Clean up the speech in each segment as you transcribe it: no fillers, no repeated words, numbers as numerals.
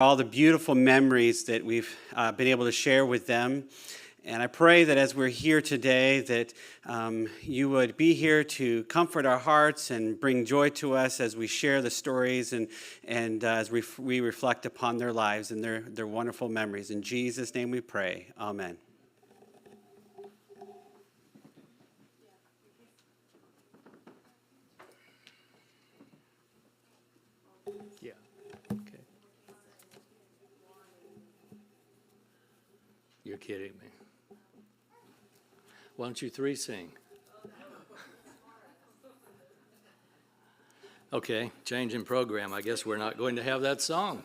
all the beautiful memories that we've been able to share with them. And I pray that as we're here today, that you would be here to comfort our hearts and bring joy to us as we share the stories and as we reflect upon their lives and their wonderful memories. In Jesus' name we pray. Amen. Yeah. Okay. You're kidding me. Why don't you three sing? Okay, change in program. I guess we're not going to have that song.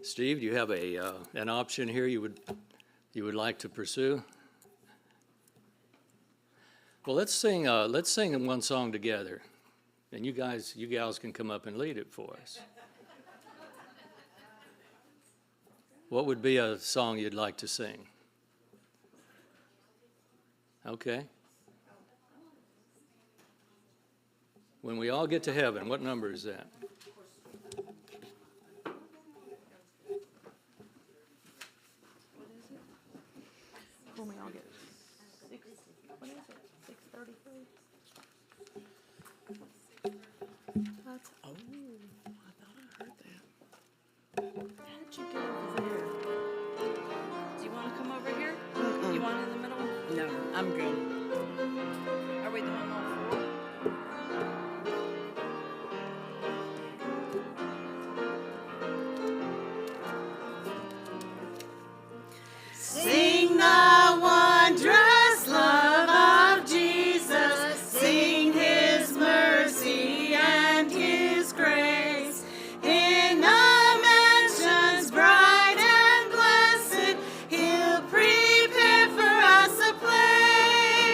Steve, do you have an option here you would like to pursue? Well, let's sing one song together, and you gals can come up and lead it for us. What would be a song you'd like to sing? Okay. When we all get to heaven, what number is that? When we all get 6, what is it? 633? That's, oh, I thought I heard that. How did you get over there? Do you want to come over here? You want in the middle? No, I'm good. Are we doing all four? Sing the wondrous love of Jesus. Sing his mercy and his grace. In the mansions bright and blessed, he'll prepare for us a place.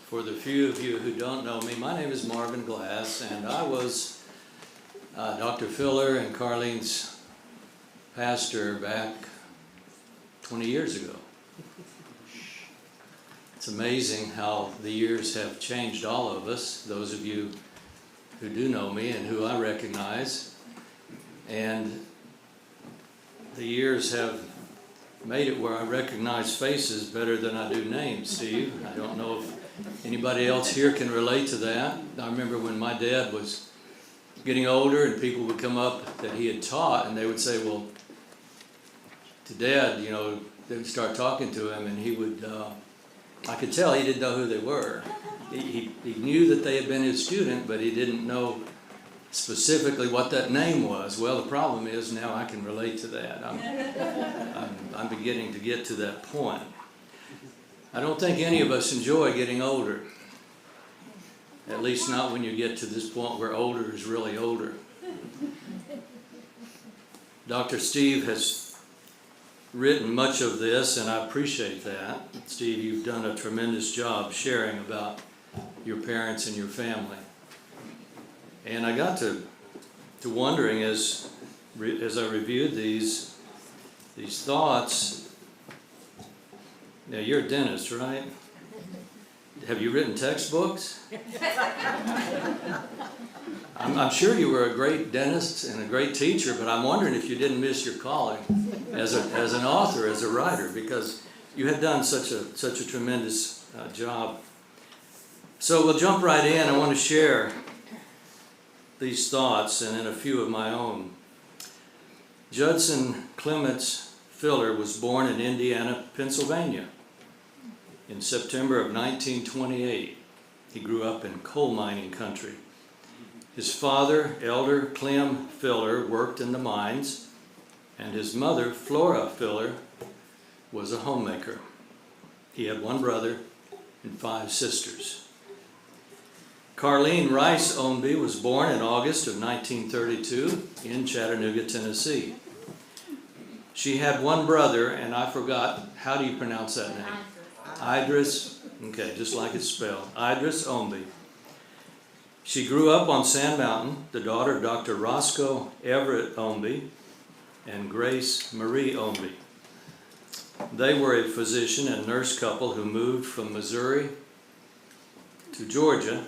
For the few of you who don't know me, my name is Marvin Glass, and I was Dr. Filler and Carlene's pastor back 20 years ago. It's amazing how the years have changed all of us, those of you who do know me and who I recognize. And the years have made it where I recognize faces better than I do names, Steve. I don't know if anybody else here can relate to that. I remember when my dad was getting older and people would come up that he had taught and they would say, well, to Dad, you know, they would start talking to him and he would, I could tell he didn't know who they were. He knew that they had been his student, but he didn't know specifically what that name was. Well, the problem is now I can relate to that. I'm beginning to get to that point. I don't think any of us enjoy getting older. At least not when you get to this point where older is really older. Dr. Steve has written much of this, and I appreciate that. Steve, you've done a tremendous job sharing about your parents and your family. And I got to wondering as I reviewed these thoughts. Now, you're a dentist, right? Have you written textbooks? I'm sure you were a great dentist and a great teacher, but I'm wondering if you didn't miss your calling as an author, as a writer, because you had done such a tremendous job. So we'll jump right in. I want to share these thoughts and then a few of my own. Judson Clements Filler was born in Indiana, Pennsylvania in September of 1928. He grew up in coal mining country. His father, Elder Clem Filler, worked in the mines, and his mother, Flora Filler, was a homemaker. He had one brother and 5 sisters. Carlene Rice Ownby was born in August of 1932 in Chattanooga, Tennessee. She had one brother, and I forgot, how do you pronounce that name? Idris, okay, just like it's spelled, Idris Ownby. She grew up on Sand Mountain, the daughter of Dr. Roscoe Everett Ownby and Grace Marie Ownby. They were a physician and nurse couple who moved from Missouri to Georgia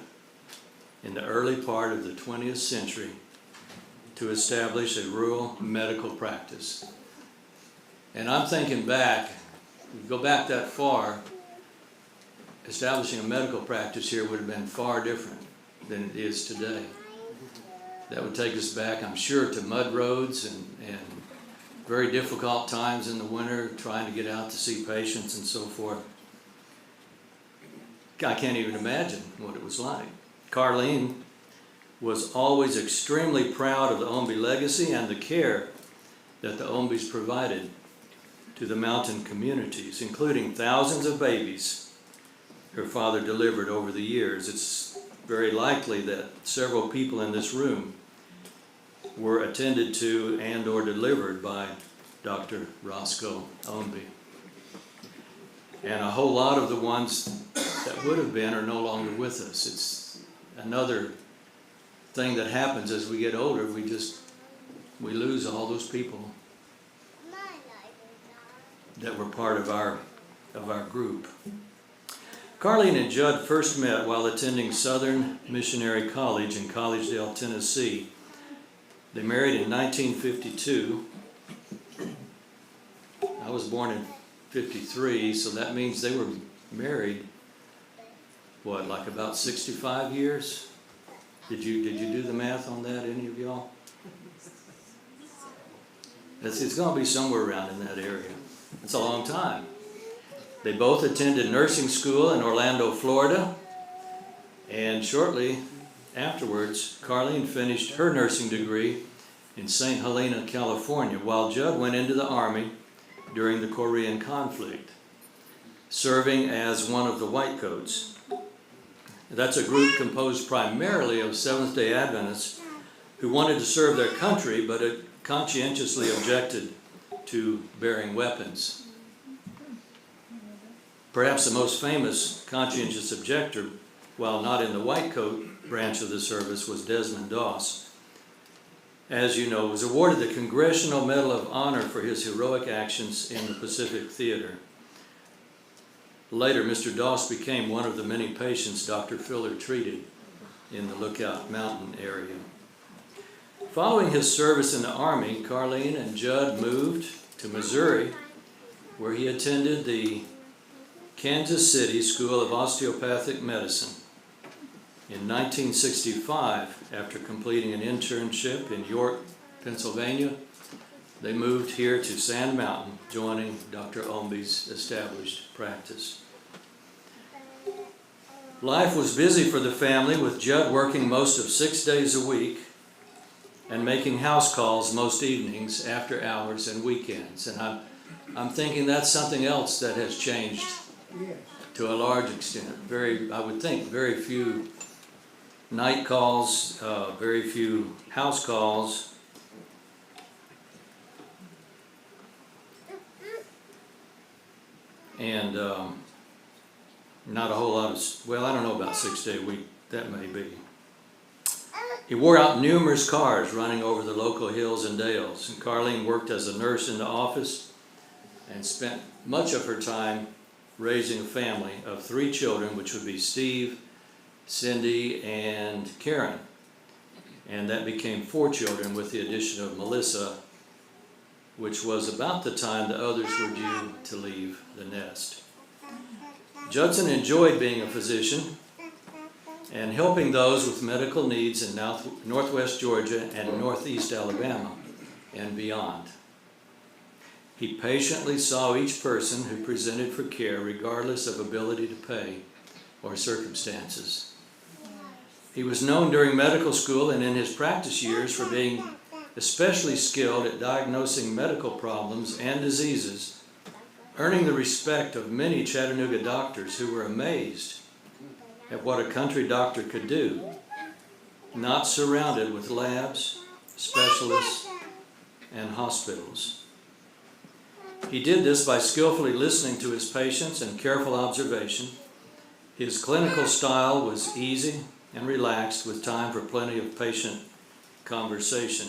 in the early part of the 20th century to establish a rural medical practice. And I'm thinking back, go back that far, establishing a medical practice here would have been far different than it is today. That would take us back, I'm sure, to mud roads and very difficult times in the winter, trying to get out to see patients and so forth. I can't even imagine what it was like. Carlene was always extremely proud of the Ownby legacy and the care that the Ownbys provided to the mountain communities, including thousands of babies her father delivered over the years. It's very likely that several people in this room were attended to and or delivered by Dr. Roscoe Ownby. And a whole lot of the ones that would have been are no longer with us. It's another thing that happens as we get older. We lose all those people that were part of our group. Carlene and Judd first met while attending Southern Missionary College in Collegedale, Tennessee. They married in 1952. I was born in 53, so that means they were married, what, like about 65 years? Did you do the math on that, any of y'all? It's going to be somewhere around in that area. It's a long time. They both attended nursing school in Orlando, Florida, and shortly afterwards, Carlene finished her nursing degree in St. Helena, California, while Judd went into the Army during the Korean conflict, serving as one of the Whitecoats. That's a group composed primarily of Seventh-day Adventists who wanted to serve their country, but conscientiously objected to bearing weapons. Perhaps the most famous conscientious objector, while not in the white coat branch of the service, was Desmond Doss. As you know, was awarded the Congressional Medal of Honor for his heroic actions in the Pacific Theater. Later, Mr. Doss became one of the many patients Dr. Filler treated in the Lookout Mountain area. Following his service in the Army, Carlene and Judd moved to Missouri, where he attended the Kansas City School of Osteopathic Medicine. In 1965, after completing an internship in York, Pennsylvania, they moved here to Sand Mountain, joining Dr. Omby's established practice. Life was busy for the family, with Judd working most of 6 days a week and making house calls most evenings, after hours, and weekends. And I'm thinking that's something else that has changed to a large extent. I would think, very few night calls, very few house calls. And not a whole lot of, well, I don't know about 6 day a week, that may be. He wore out numerous cars running over the local hills and dales, and Carlene worked as a nurse in the office and spent much of her time raising a family of 3 children, which would be Steve, Cindy, and Karen. And that became 4 children with the addition of Melissa, which was about the time the others were due to leave the nest. Judson enjoyed being a physician and helping those with medical needs in northwest Georgia and northeast Alabama and beyond. He patiently saw each person who presented for care, regardless of ability to pay or circumstances. He was known during medical school and in his practice years for being especially skilled at diagnosing medical problems and diseases, earning the respect of many Chattanooga doctors who were amazed at what a country doctor could do, not surrounded with labs, specialists, and hospitals. He did this by skillfully listening to his patients and careful observation. His clinical style was easy and relaxed, with time for plenty of patient conversation.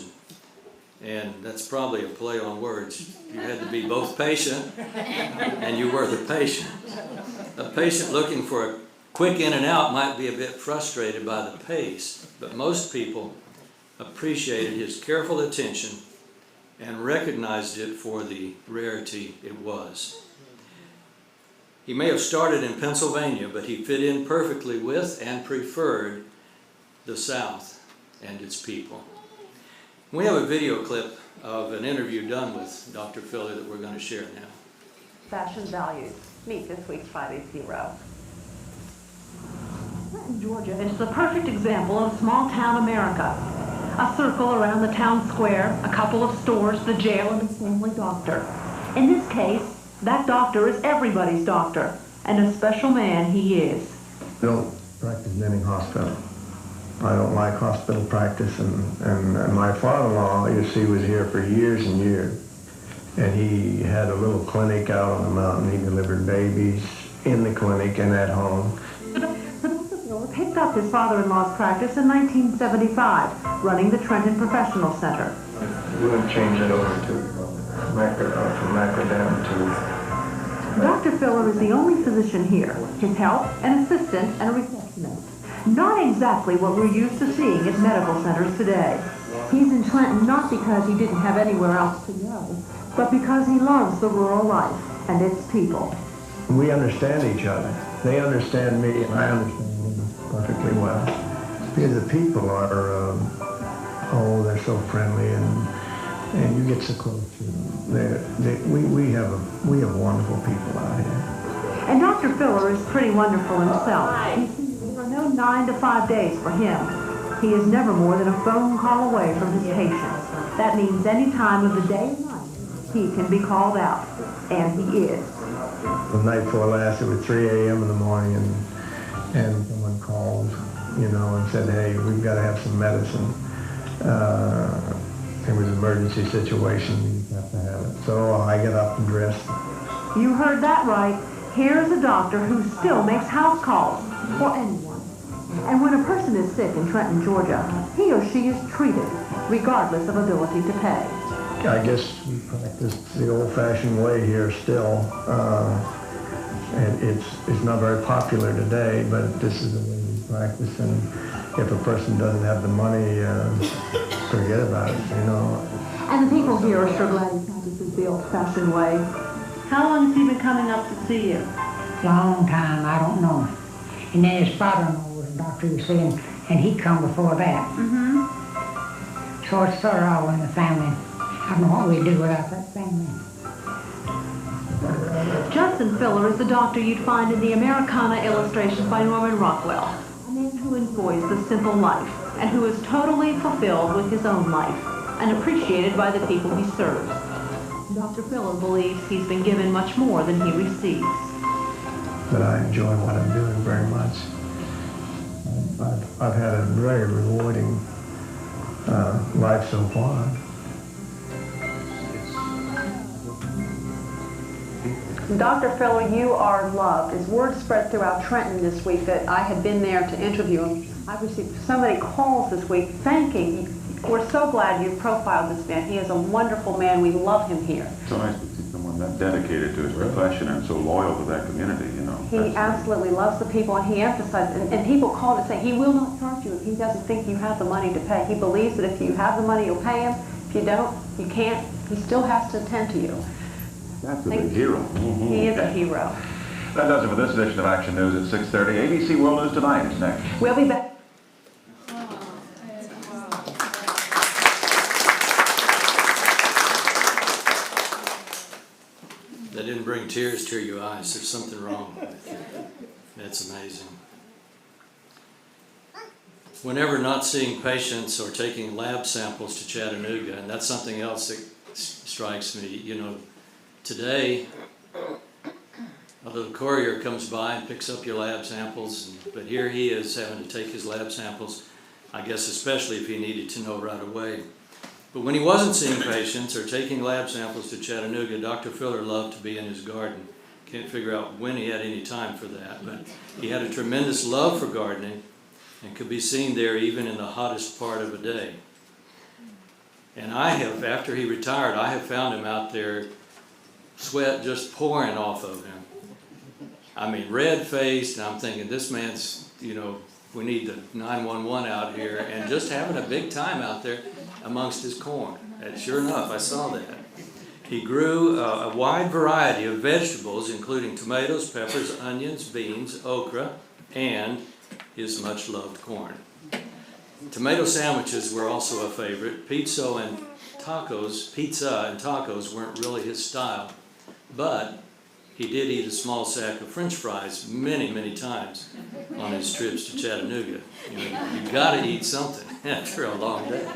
And that's probably a play on words. You had to be both patient and you were the patient. A patient looking for a quick in and out might be a bit frustrated by the pace, but most people appreciated his careful attention and recognized it for the rarity it was. He may have started in Pennsylvania, but he fit in perfectly with and preferred the South and its people. We have a video clip of an interview done with Dr. Filler that we're going to share now. Fashion values. Meet this week's 580. Clinton, Georgia is the perfect example of small town America. A circle around the town square, a couple of stores, the jail, and a family doctor. In this case, that doctor is everybody's doctor, and a special man he is. I don't practice in any hospital. I don't like hospital practice, and my father-in-law, you see, was here for years and years. And he had a little clinic out on the mountain. He delivered babies in the clinic and at home. Picked up his father-in-law's practice in 1975, running the Trenton Professional Center. We would change it over to from macadam to... Dr. Filler is the only physician here. His help, an assistant, and a receptionist. Not exactly what we're used to seeing at medical centers today. He's in Trenton not because he didn't have anywhere else to go, but because he loves the rural life and its people. We understand each other. They understand me, and I understand them perfectly well. Because the people are, they're so friendly, and you get so close to them. We have wonderful people out here. And Dr. Filler is pretty wonderful himself. There are no 9 to 5 days for him. He is never more than a phone call away from his patients. That means any time of the day and night, he can be called out. And he is. The night before last, it was 3 a.m. in the morning, and someone called, and said, hey, we've got to have some medicine. It was an emergency situation. We have to have it. So I get up and dress. You heard that right. Here's a doctor who still makes house calls for anyone. And when a person is sick in Trenton, Georgia, he or she is treated, regardless of ability to pay. I guess we practice the old-fashioned way here still. And it's not very popular today, but this is the way we practice. And if a person doesn't have the money, forget about it, you know. And the people here are sure glad he practices the old-fashioned way. How long has he been coming up to see you? Long time, I don't know. And then his father-in-law was a doctor, he said, and he come before that. Mm-hmm. So it's sort of all in the family. I don't know what we'd do without that family. Judson Filler is the doctor you'd find in the Americana illustrations by Norman Rockwell. A man who enjoys the simple life and who is totally fulfilled with his own life and appreciated by the people he serves. Dr. Filler believes he's been given much more than he receives. But I enjoy what I'm doing very much. I've had a very rewarding life so far. Dr. Filler, you are loved. As word spread throughout Trenton this week that I had been there to interview him, I've received so many calls this week thanking you. We're so glad you profiled this man. He is a wonderful man. We love him here. So nice to see someone that dedicated to his profession and so loyal to that community, you know. He absolutely loves the people, and he emphasizes, and people call to say he will not charge you if he doesn't think you have the money to pay. He believes that if you have the money, you'll pay him. If you don't, you can't. He still has to attend to you. That's a big hero. Mm-hmm. He is a hero. That does it for this edition of Action News at 6:30. ABC World News Tonight is next. We'll be back. That didn't bring tears to your eyes. There's something wrong with you. That's amazing. Whenever not seeing patients or taking lab samples to Chattanooga, and that's something else that strikes me, you know, today a little courier comes by and picks up your lab samples, but here he is having to take his lab samples, I guess especially if he needed to know right away. But when he wasn't seeing patients or taking lab samples to Chattanooga, Dr. Filler loved to be in his garden. Can't figure out when he had any time for that, but he had a tremendous love for gardening and could be seen there even in the hottest part of a day. And I have, after he retired, I have found him out there, sweat just pouring off of him. I mean, red-faced, and I'm thinking, this man's, you know, we need the 911 out here, and just having a big time out there amongst his corn. And sure enough, I saw that. He grew a wide variety of vegetables, including tomatoes, peppers, onions, beans, okra, and his much-loved corn. Tomato sandwiches were also a favorite. Pizza and tacos weren't really his style, but he did eat a small sack of French fries many, many times on his trips to Chattanooga. You've got to eat something after a long day.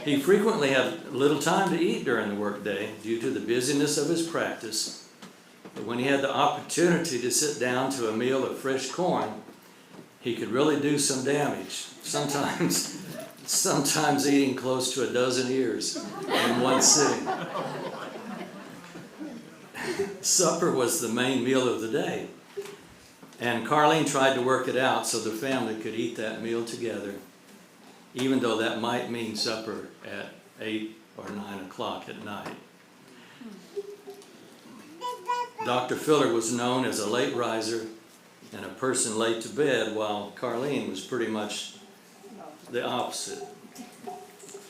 He frequently had little time to eat during the workday due to the busyness of his practice. But when he had the opportunity to sit down to a meal of fresh corn, he could really do some damage. Sometimes eating close to a dozen ears in one sitting. Supper was the main meal of the day, and Carlene tried to work it out so the family could eat that meal together, even though that might mean supper at 8 or 9 o'clock at night. Dr. Filler was known as a late riser and a person late to bed, while Carlene was pretty much the opposite,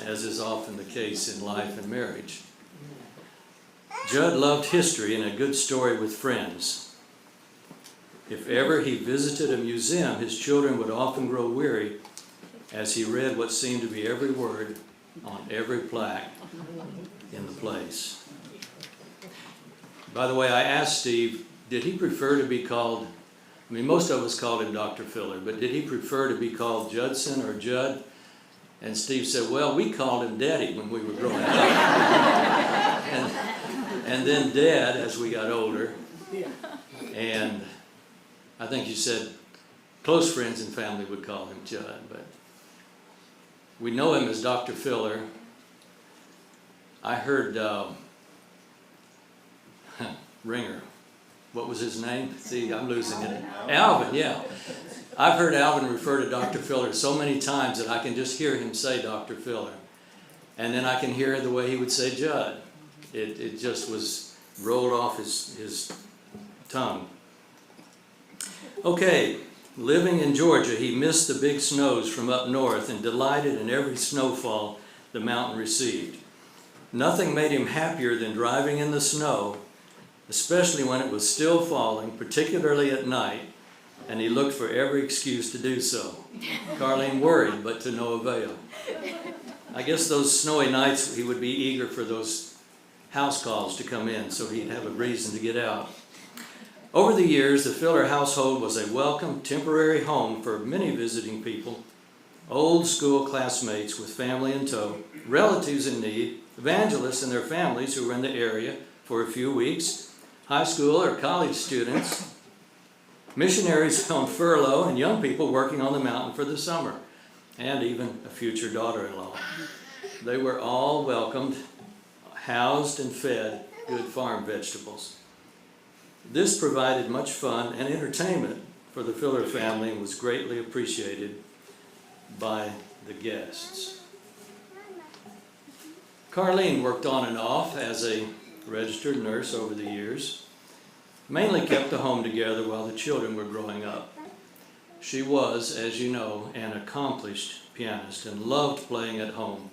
as is often the case in life and marriage. Judd loved history and a good story with friends. If ever he visited a museum, his children would often grow weary as he read what seemed to be every word on every plaque in the place. By the way, I asked Steve, did he prefer to be called, I mean, most of us called him Dr. Filler, but did he prefer to be called Judson or Judd? And Steve said, well, we called him Daddy when we were growing up. And then Dad as we got older. And I think you said close friends and family would call him Judd, but we know him as Dr. Filler. I heard Ringer what was his name? See, I'm losing it. Alvin, yeah. I've heard Alvin refer to Dr. Filler so many times that I can just hear him say Dr. Filler. And then I can hear the way he would say Judd. It just was rolled off his tongue. Okay, living in Georgia, he missed the big snows from up north and delighted in every snowfall the mountain received. Nothing made him happier than driving in the snow, especially when it was still falling, particularly at night, and he looked for every excuse to do so. Carlene worried, but to no avail. I guess those snowy nights he would be eager for those house calls to come in, so he'd have a reason to get out. Over the years, the Filler household was a welcome, temporary home for many visiting people, old school classmates with family in tow, relatives in need, evangelists and their families who were in the area for a few weeks, high school or college students, missionaries on furlough, and young people working on the mountain for the summer, and even a future daughter-in-law. They were all welcomed, housed, and fed good farm vegetables. This provided much fun and entertainment for the Filler family and was greatly appreciated by the guests. Carlene worked on and off as a registered nurse over the years, mainly kept the home together while the children were growing up. She was, as you know, an accomplished pianist and loved playing at home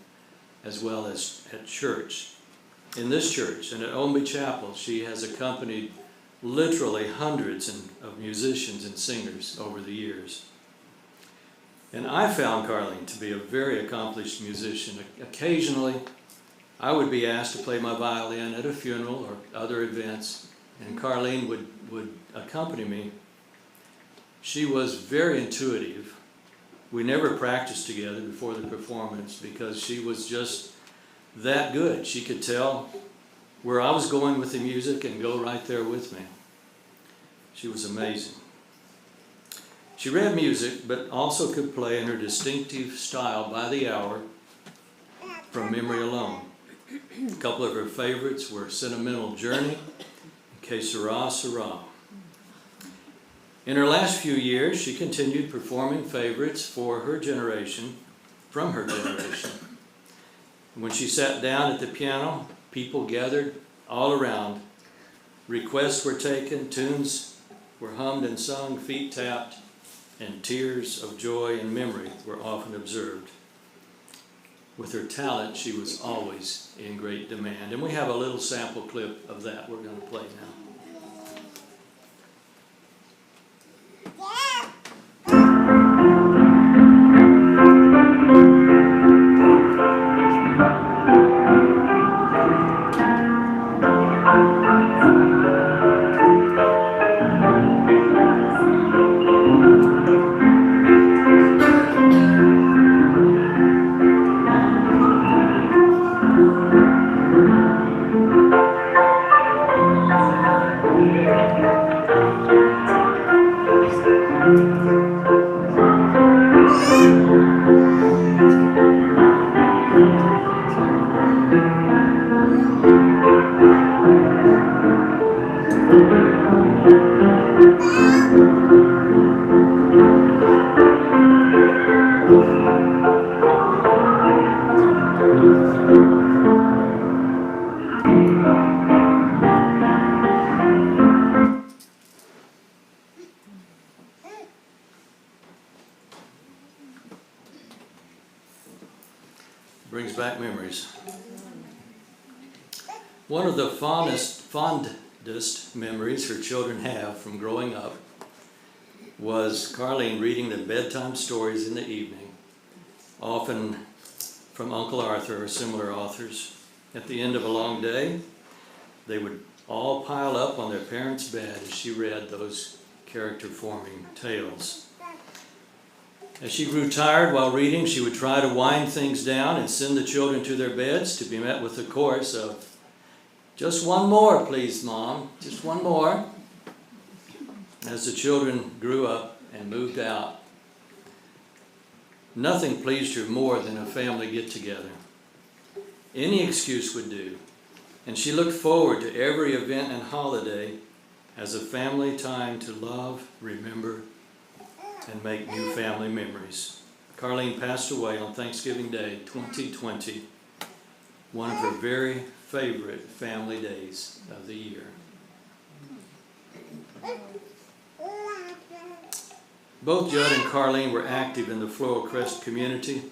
as well as at church. In this church and at Omby Chapel, she has accompanied literally hundreds of musicians and singers over the years. And I found Carlene to be a very accomplished musician. Occasionally, I would be asked to play my violin at a funeral or other events, and Carlene would accompany me. She was very intuitive. We never practiced together before the performance because she was just that good. She could tell where I was going with the music and go right there with me. She was amazing. She read music, but also could play in her distinctive style by the hour from memory alone. A couple of her favorites were Sentimental Journey and Que Sera, Sera. In her last few years, she continued performing favorites for her generation, from her generation. When she sat down at the piano, people gathered all around. Requests were taken, tunes were hummed and sung, feet tapped, and tears of joy and memory were often observed. With her talent, she was always in great demand. And we have a little sample clip of that we're going to play now. Brings back memories. One of the fondest memories her children have from growing up was Carlene reading them bedtime stories in the evening, often from Uncle Arthur or similar authors. At the end of a long day, they would all pile up on their parents' bed as she read those character-forming tales. As she grew tired while reading, she would try to wind things down and send the children to their beds to be met with the chorus of, "Just one more, please, Mom, just one more." As the children grew up and moved out, nothing pleased her more than a family get-together. Any excuse would do, and she looked forward to every event and holiday as a family time to love, remember, and make new family memories. Carlene passed away on Thanksgiving Day, 2020, one of her very favorite family days of the year. Both Judd and Carlene were active in the Floral Crest community,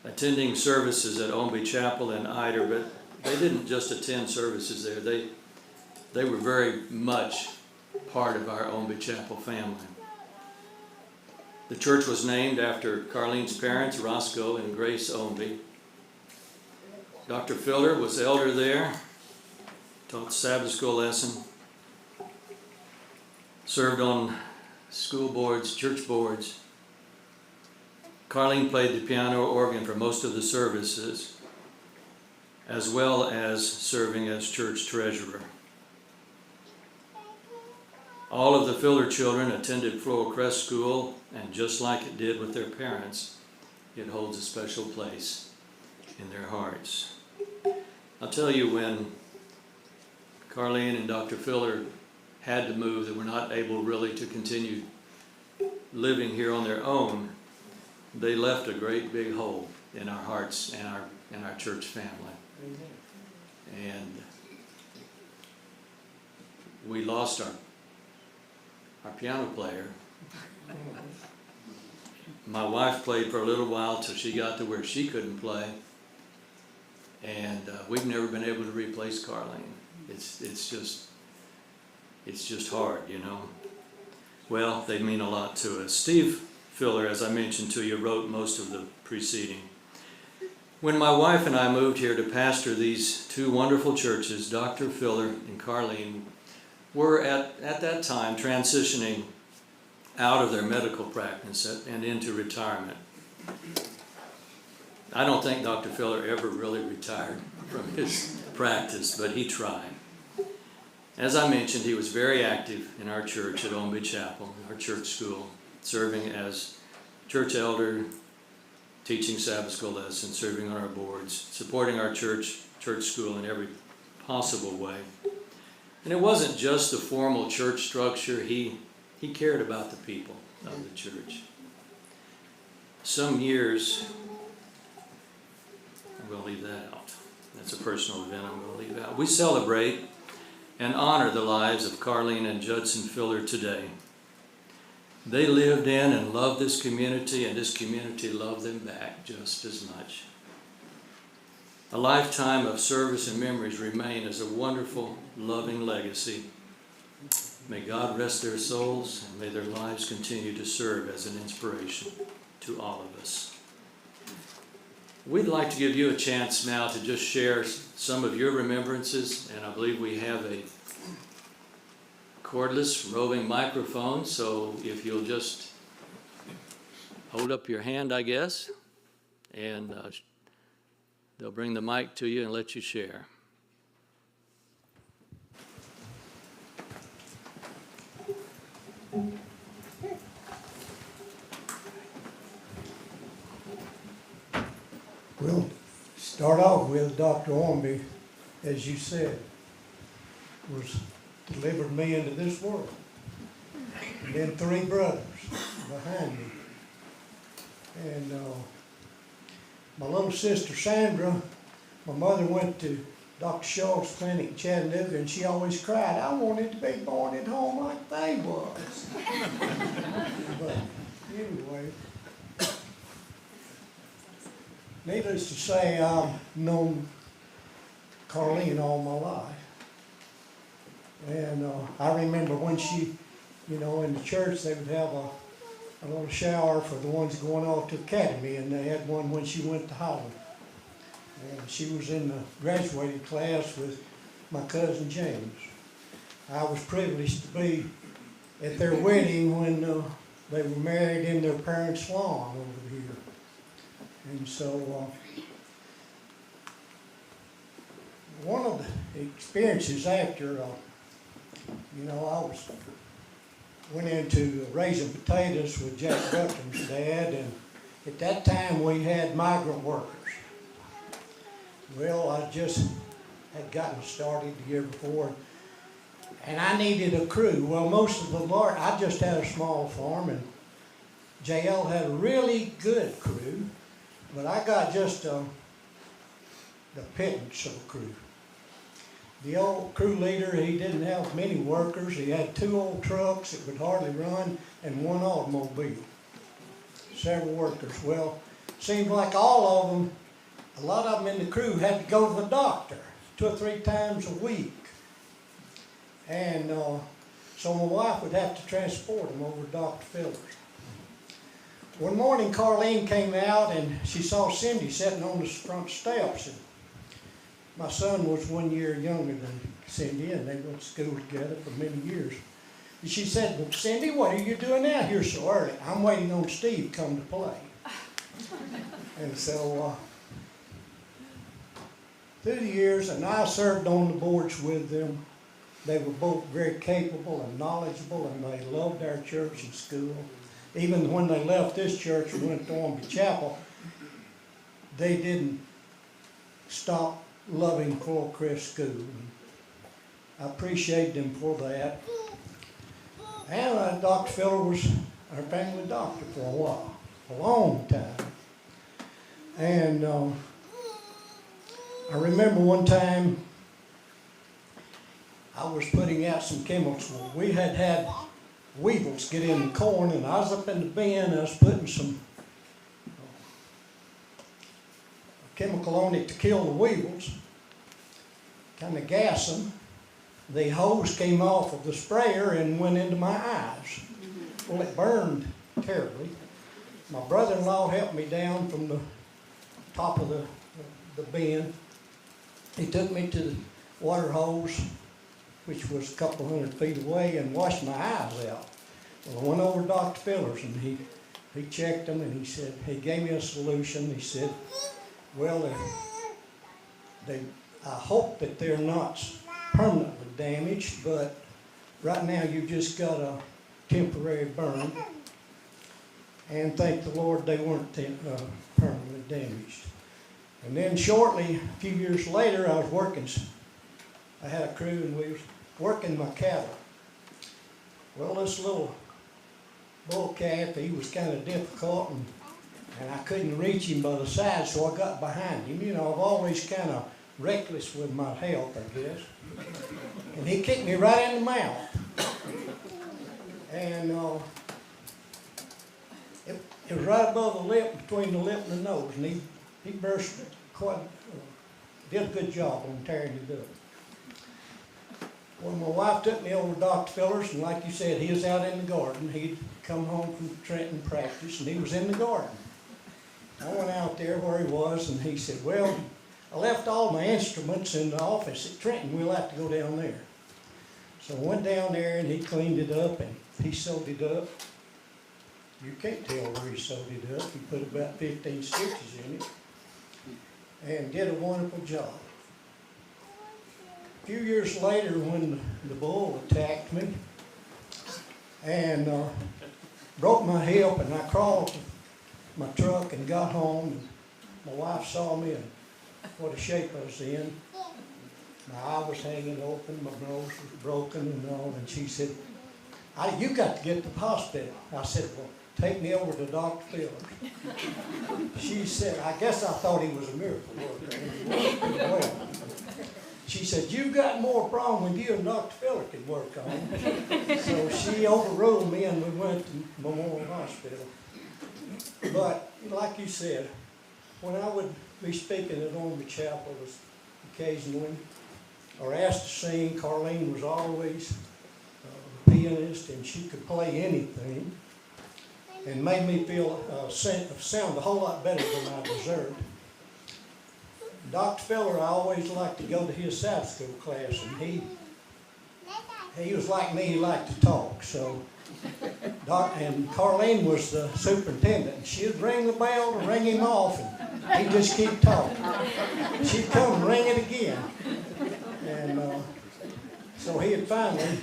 attending services at Ombie Chapel and Eider, but they didn't just attend services there. They were very much part of our Ombie Chapel family. The church was named after Carlene's parents, Roscoe and Grace Ombie. Dr. Filler was elder there, taught Sabbath school lesson, served on school boards, church boards. Carlene played the piano or organ for most of the services, as well as serving as church treasurer. All of the Filler children attended Floral Crest School, and just like it did with their parents, it holds a special place in their hearts. I'll tell you, when Carlene and Dr. Filler had to move, they were not able really to continue living here on their own, they left a great big hole in our hearts and our church family. And we lost our piano player. My wife played for a little while till she got to where she couldn't play, and we've never been able to replace Carlene. It's just hard, you know. Well, they mean a lot to us. Steve Filler, as I mentioned to you, wrote most of the preceding. When my wife and I moved here to pastor these two wonderful churches, Dr. Filler and Carlene were at that time transitioning out of their medical practice and into retirement. I don't think Dr. Filler ever really retired from his practice, but he tried. As I mentioned, he was very active in our church at Ombie Chapel, our church school, serving as church elder, teaching Sabbath school lessons, serving on our boards, supporting our church school in every possible way. And it wasn't just the formal church structure. He cared about the people of the church. Some years, I'm going to leave that out. That's a personal event I'm going to leave out. We celebrate and honor the lives of Carlene and Judson Filler today. They lived in and loved this community, and this community loved them back just as much. A lifetime of service and memories remain as a wonderful, loving legacy. May God rest their souls, and may their lives continue to serve as an inspiration to all of us. We'd like to give you a chance now to just share some of your remembrances, and I believe we have a cordless roving microphone, so if you'll just hold up your hand, I guess, and they'll bring the mic to you and let you share. We'll start off with Dr. Ombie, as you said, was delivered me into this world. And then 3 brothers behind me. And my little sister Sandra, my mother went to Dr. Schultz's clinic in Chattanooga, and she always cried, I wanted to be born at home like they was. But anyway, needless to say, I've known Carlene all my life. And I remember when she, in the church, they would have a little shower for the ones going off to academy, and they had one when she went to Holland. And she was in the graduating class with my cousin James. I was privileged to be at their wedding when they were married in their parents' lawn over here. And so one of the experiences after, I went into raising potatoes with Jack Buckham's dad, and at that time we had migrant workers. Well, I just had gotten started the year before, And I needed a crew. Well, most of the I just had a small farm, and JL had a really good crew, but I got just the pittance of a crew. The old crew leader, he didn't have many workers. He had 2 old trucks that would hardly run and 1 automobile. Several workers. Well, seemed like all of them, a lot of them in the crew had to go to the doctor 2 or 3 times a week. And so my wife would have to transport them over to Dr. Filler's. One morning, Carlene came out and she saw Cindy sitting on the front steps. And my son was 1 year younger than Cindy, and they went to school together for many years. And she said, "Well, Cindy, what are you doing out here so early?" "I'm waiting on Steve to come to play." And so through the years, and I served on the boards with them. They were both very capable and knowledgeable, and they loved our church and school. Even when they left this church and went to Ormby Chapel, they didn't stop loving Floral Crest School. I appreciate them for that. And Dr. Filler was our family doctor for a while, a long time. And I remember one time I was putting out some chemicals. We had weevils get in the corn, and I was up in the bin. I was putting some chemical on it to kill the weevils, kind of gas them. The hose came off of the sprayer and went into my eyes. Well, it burned terribly. My brother-in-law helped me down from the top of the bin. He took me to the water hose, which was a couple 100 feet away, and washed my eyes out. Well, I went over to Dr. Filler's, and he checked them, and he gave me a solution. He said, "Well, I hope that they're not permanently damaged, but right now you've just got a temporary burn, and thank the Lord they weren't permanently damaged." And then shortly, a few years later, I was working. I had a crew, and we was working my cattle. Well, this little bull calf, he was kind of difficult, and I couldn't reach him by the side, so I got behind him. You know, I've always kind of reckless with my health, I guess. And he kicked me right in the mouth. And it was right above the lip, between the lip and the nose, and he burst quite, did a good job on tearing it up. Well, my wife took me over to Dr. Filler's, and like you said, he was out in the garden. He'd come home from Trenton practice, and he was in the garden. I went out there where he was, and he said, "Well, I left all my instruments in the office at Trenton. We'll have to go down there." So I went down there, and he cleaned it up, and he sewed it up. You can't tell where he sewed it up. He put about 15 stitches in it and did a wonderful job. A few years later, when the bull attacked me and broke my hip, and I crawled to my truck and got home, and my wife saw me and what a shape I was in. My eye was hanging open, my nose was broken and all, and she said, "You got to get to the hospital." I said, "Well, take me over to Dr. Filler." She said, I guess I thought he was a miracle worker. Well, she said, "You've got more problem with you than Dr. Filler could work on." So she overruled me, and we went to Memorial Hospital. But like you said, when I would be speaking at Ormby Chapel occasionally, or asked to sing, Carlene was always a pianist, and she could play anything, and made me feel sound a whole lot better than I deserved. Dr. Filler, I always liked to go to his Sabbath school class, and he was like me, he liked to talk. So, and Carlene was the superintendent, and she'd ring the bell to ring him off, and he'd just keep talking. She'd come and ring it again. And so he had finally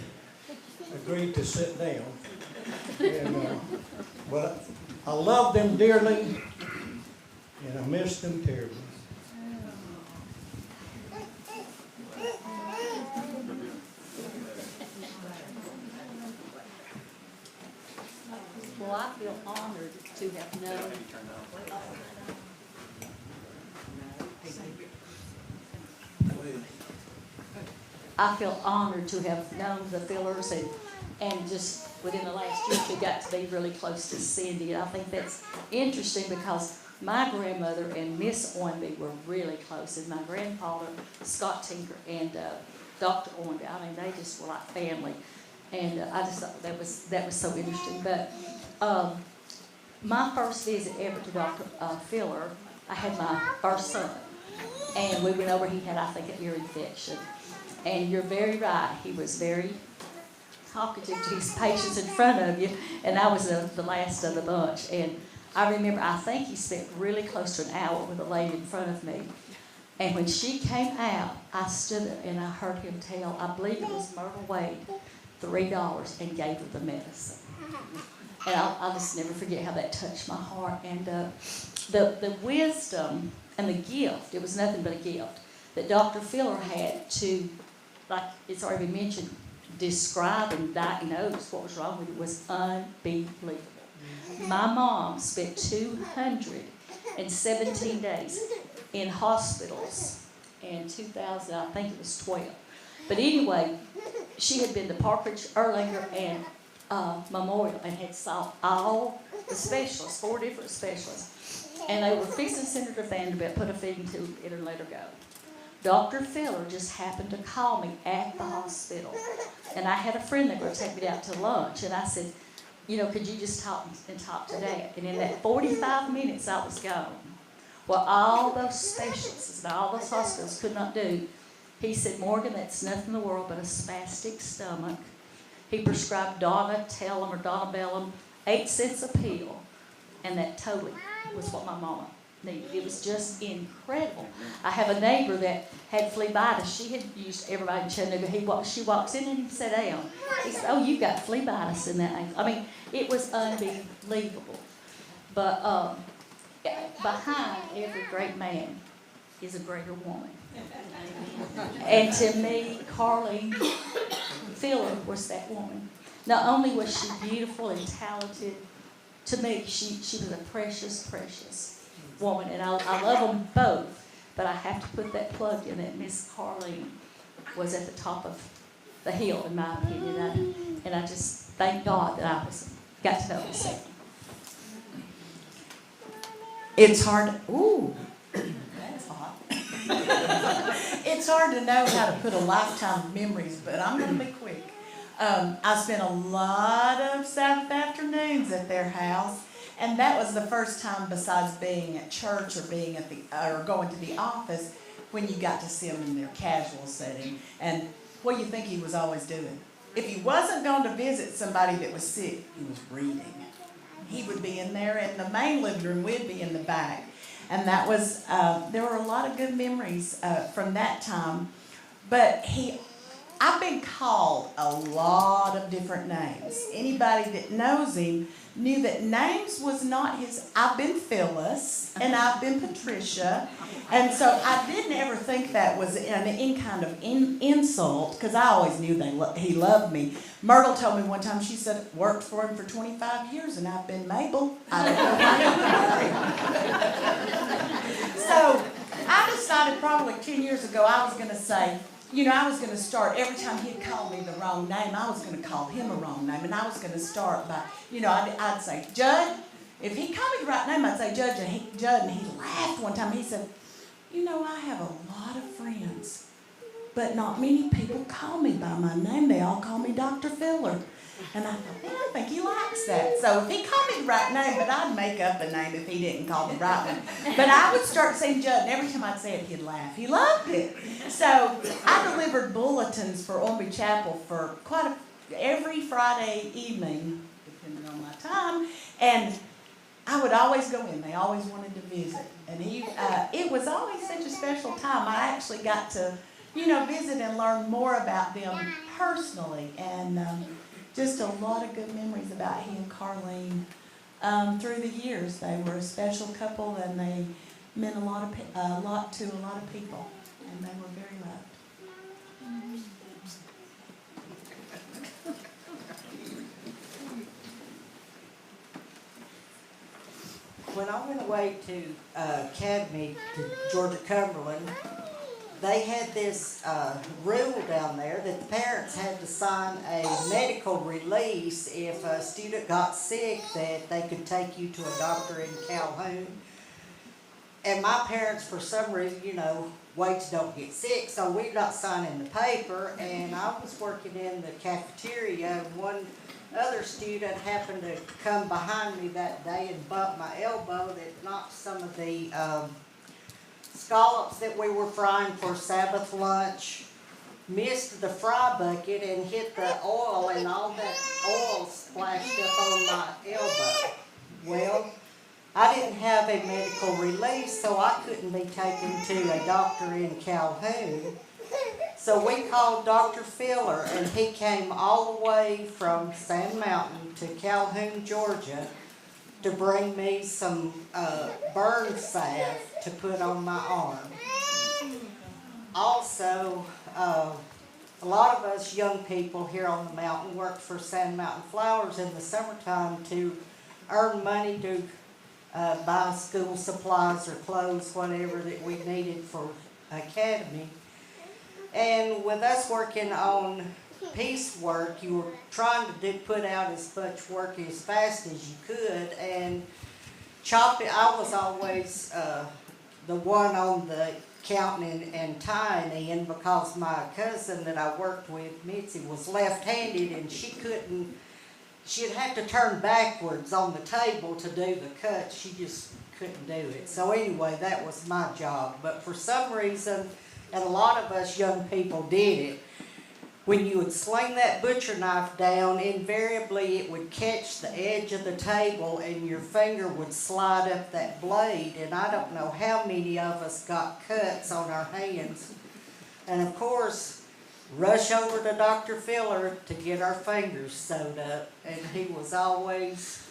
agreed to sit down. And, but I loved them dearly, and I missed them terribly. Well, I feel honored to have known. I feel honored to have known the Fillers and just within the last year, we got to be really close to Cindy. And I think that's interesting because my grandmother and Miss Ornby were really close, and my grandfather, Scott Tinker, and Dr. Ornby. I mean, they just were like family. And I just thought that was so interesting. But my first visit ever to Dr. Filler, I had my first son, and we went over. He had, I think, an ear infection. And you're very right. He was very talkative to his patients in front of you, and I was the last of the bunch. And I remember, I think he spent really close to an hour with a lady in front of me. And when she came out, I stood there and I heard him tell, I believe it was Myrtle Wade, $3 and gave her the medicine. And I'll just never forget how that touched my heart. And the wisdom and the gift, it was nothing but a gift, that Dr. Filler had to, like it's already been mentioned, describe and diagnose what was wrong with it was unbelievable. My mom spent 217 days in hospitals in 2000, I think it was 12. But anyway, she had been to Parkridge, Erlanger, and Memorial, and had saw all the specialists, 4 different specialists. And they were fixing to send her to Vanderbilt, put a feeding tube in her and let her go. Dr. Filler just happened to call me at the hospital. And I had a friend that would take me out to lunch. And I said, you know, could you just talk to Dad? And in that 45 minutes I was gone. Well, all those specialists and all those hospitals could not do. He said, Morgan, that's nothing in the world but a spastic stomach. He prescribed Donatellam or Donabellum, 8 cents a pill. And that totally was what my mama needed. It was just incredible. I have a neighbor that had phlebitis. She had used everybody in Chattanooga. She walks in and he sat down. He said, oh, you've got phlebitis in that ankle. I mean, it was unbelievable. But behind every great man is a greater woman. And to me, Carlene Filler was that woman. Not only was she beautiful and talented, to me, she was a precious, precious woman. And I love them both, but I have to put that plug in that Miss Carlene was at the top of the hill, in my opinion. And I just thank God that I got to know Miss Cindy. It's hard. Ooh, that's hot. It's hard to know how to put a lifetime of memories, but I'm going to be quick. I spent a lot of Sabbath afternoons at their house, and that was the first time, besides being at church or being at or going to the office, when you got to see them in their casual setting. And what do you think he was always doing? If he wasn't going to visit somebody that was sick, he was reading. He would be in there in the main living room, we'd be in the back. And that was, there were a lot of good memories from that time. But I've been called a lot of different names. Anybody that knows him knew that names was not his. I've been Phyllis and I've been Patricia. And so I didn't ever think that was any kind of insult, because I always knew he loved me. Myrtle told me one time, she said, worked for him for 25 years and I've been Mabel. I don't know why you married. So I decided probably 10 years ago I was going to say, I was going to start, every time he'd call me the wrong name, I was going to call him a wrong name. And I was going to start by, I'd say, Judd. If he called me the right name, I'd say, Judd. And he laughed one time. He said, I have a lot of friends, but not many people call me by my name. They all call me Dr. Filler. And I thought, I think he likes that. So if he called me the right name, but I'd make up a name if he didn't call the right one. But I would start saying Judd, and every time I'd say it, he'd laugh. He loved it. So I delivered bulletins for Ormby Chapel for every Friday evening, depending on my time, and I would always go in. They always wanted to visit. And it was always such a special time. I actually got to, visit and learn more about them personally. And just a lot of good memories about he and Carlene through the years. They were a special couple, and they meant a lot to a lot of people, and they were very loved. when I went away to Academy, to Georgia Cumberland, they had this rule down there that the parents had to sign a medical release if a student got sick, that they could take you to a doctor in Calhoun. And my parents, for some reason, you know, Waits don't get sick, so we're not signing the paper. And I was working in the cafeteria, and one other student happened to come behind me that day and bump my elbow that knocked some of the scallops that we were frying for Sabbath lunch, missed the fry bucket and hit the oil, and all that oil splashed up on my elbow. Well, I didn't have a medical release, so I couldn't be taken to a doctor in Calhoun. So we called Dr. Filler, and he came all the way from Sand Mountain to Calhoun, Georgia, to bring me some burn salve to put on my arm. Also, a lot of us young people here on the mountain work for Sand Mountain Flowers in the summertime to earn money to buy school supplies or clothes, whatever that we needed for Academy. And with us working on piecework, you were trying to put out as much work as fast as you could, and chopping, I was always the one on the counting and tying end, because my cousin that I worked with, Mitzi, was left-handed, and she'd have to turn backwards on the table to do the cut. She just couldn't do it. So anyway, that was my job. But for some reason, and a lot of us young people did it, when you would sling that butcher knife down, invariably it would catch the edge of the table and your finger would slide up that blade. And I don't know how many of us got cuts on our hands. And of course, rush over to Dr. Filler to get our fingers sewed up. And he was always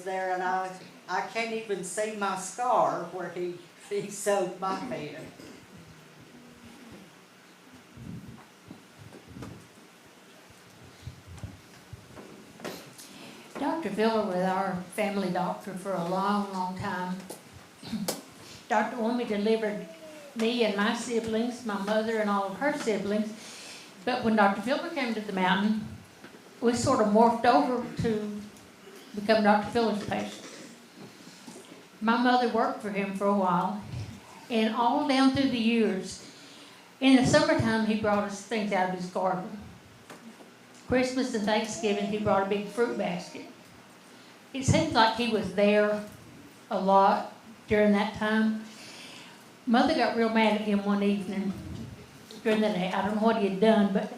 there. And I can't even see my scar where he sewed my hand. Dr. Filler was our family doctor for a long, long time. Dr. Orme delivered me and my siblings, my mother and all of her siblings. But when Dr. Filler came to the mountain, we sort of morphed over to become Dr. Filler's patients. My mother worked for him for a while, and all down through the years, in the summertime, he brought us things out of his garden. Christmas and Thanksgiving, he brought a big fruit basket. It seems like he was there a lot during that time. Mother got real mad at him one evening during the day. I don't know what he had done, but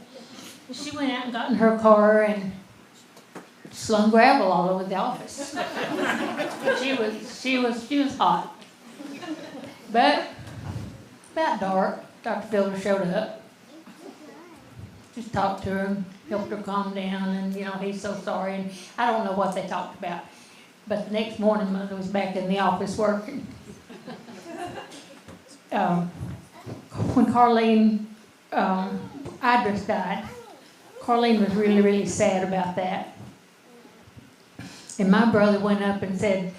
she went out and got in her car and slung gravel all over the office. She was hot. But about dark, Dr. Filler showed up. Just talked to her, helped her calm down, and he's so sorry. And I don't know what they talked about. But the next morning, Mother was back in the office working. When Carlene Idris died, Carlene was really, really sad about that. And my brother went up and said,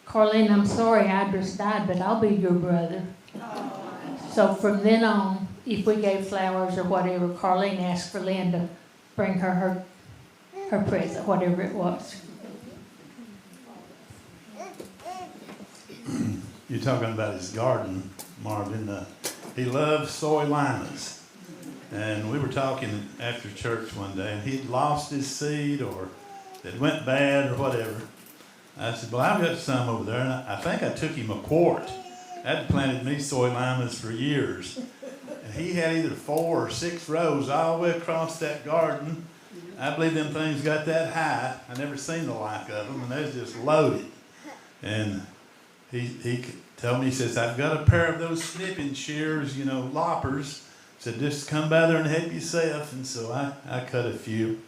"Carlene, I'm sorry Idris died, but I'll be your brother." So from then on, if we gave flowers or whatever, Carlene asked for Lynn to bring her present, whatever it was. You're talking about his garden, Marvin. He loved soy limas. And we were talking after church one day, and he'd lost his seed or it went bad or whatever. I said, well, I've got some over there. And I think I took him a quart. I'd planted me soy limas for years. And he had either 4 or 6 rows all the way across that garden. I believe them things got that high. I never seen the like of them, and they was just loaded. And he told me, he says, I've got a pair of those snipping shears, loppers. Said, just come by there and help yourself. And so I cut a few.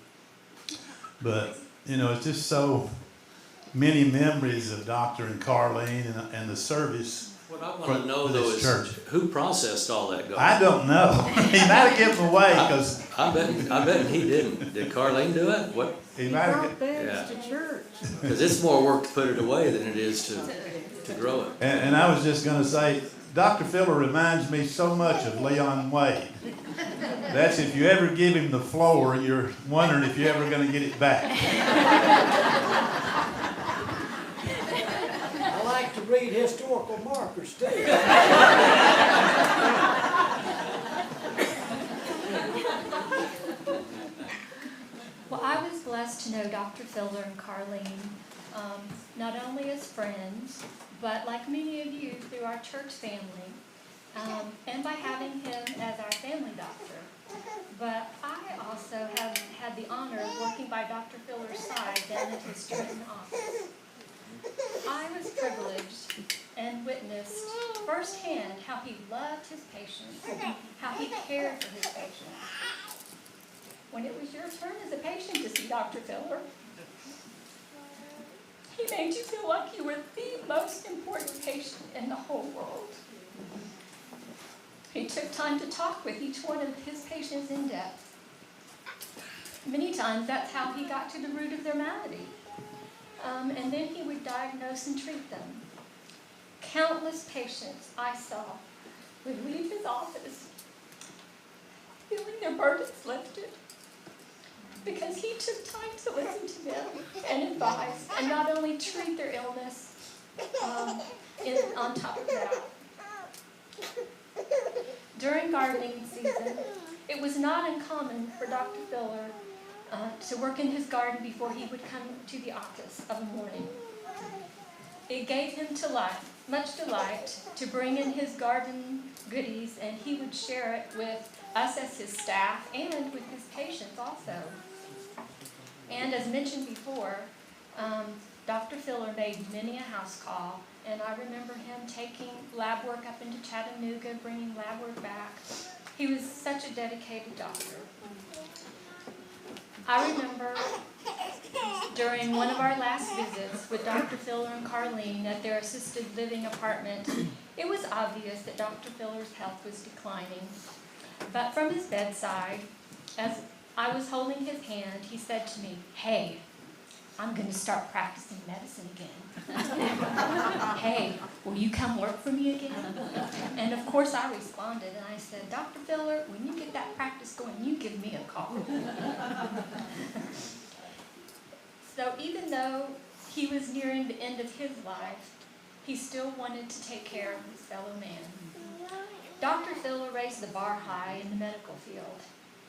But, it's just so many memories of Dr. and Carlene and the service What I want to know though is who processed all that garbage? I don't know. He might have given them away because I bet he didn't. Did Carlene do it? What? he might have. Brought bags to church. Because it's more work to put it away than it is to grow it. And I was just going to say, Dr. Filler reminds me so much of Leon Wade. That's if you ever give him the floor, you're wondering if you're ever going to get it back. I like to read historical markers too. Well, I was blessed to know Dr. Filler and Carlene, not only as friends, but like many of you, through our church family, and by having him as our family doctor. But I also have had the honor of working by Dr. Filler's side down at his Trenton office. I was privileged and witnessed firsthand how he loved his patients, how he cared for his patients. When it was your turn as a patient to see Dr. Filler, he made you feel like you were the most important patient in the whole world. He took time to talk with each one of his patients in depth. Many times that's how he got to the root of their malady. And then he would diagnose and treat them. Countless patients I saw would leave his office feeling their burdens lifted because he took time to listen to them and advise and not only treat their illness on top of that. During gardening season, it was not uncommon for Dr. Filler to work in his garden before he would come to the office of a morning. It gave him much delight to bring in his garden goodies, and he would share it with us as his staff and with his patients also. And as mentioned before, Dr. Filler made many a house call, and I remember him taking lab work up into Chattanooga, bringing lab work back. He was such a dedicated doctor. I remember during one of our last visits with Dr. Filler and Carlene at their assisted living apartment, it was obvious that Dr. Filler's health was declining. But from his bedside, as I was holding his hand, he said to me, "Hey, I'm going to start practicing medicine again." "Hey, will you come work for me again?" And of course I responded and I said, "Dr. Filler, when you get that practice going, you give me a call." So even though he was nearing the end of his life, he still wanted to take care of his fellow man. Dr. Filler raised the bar high in the medical field,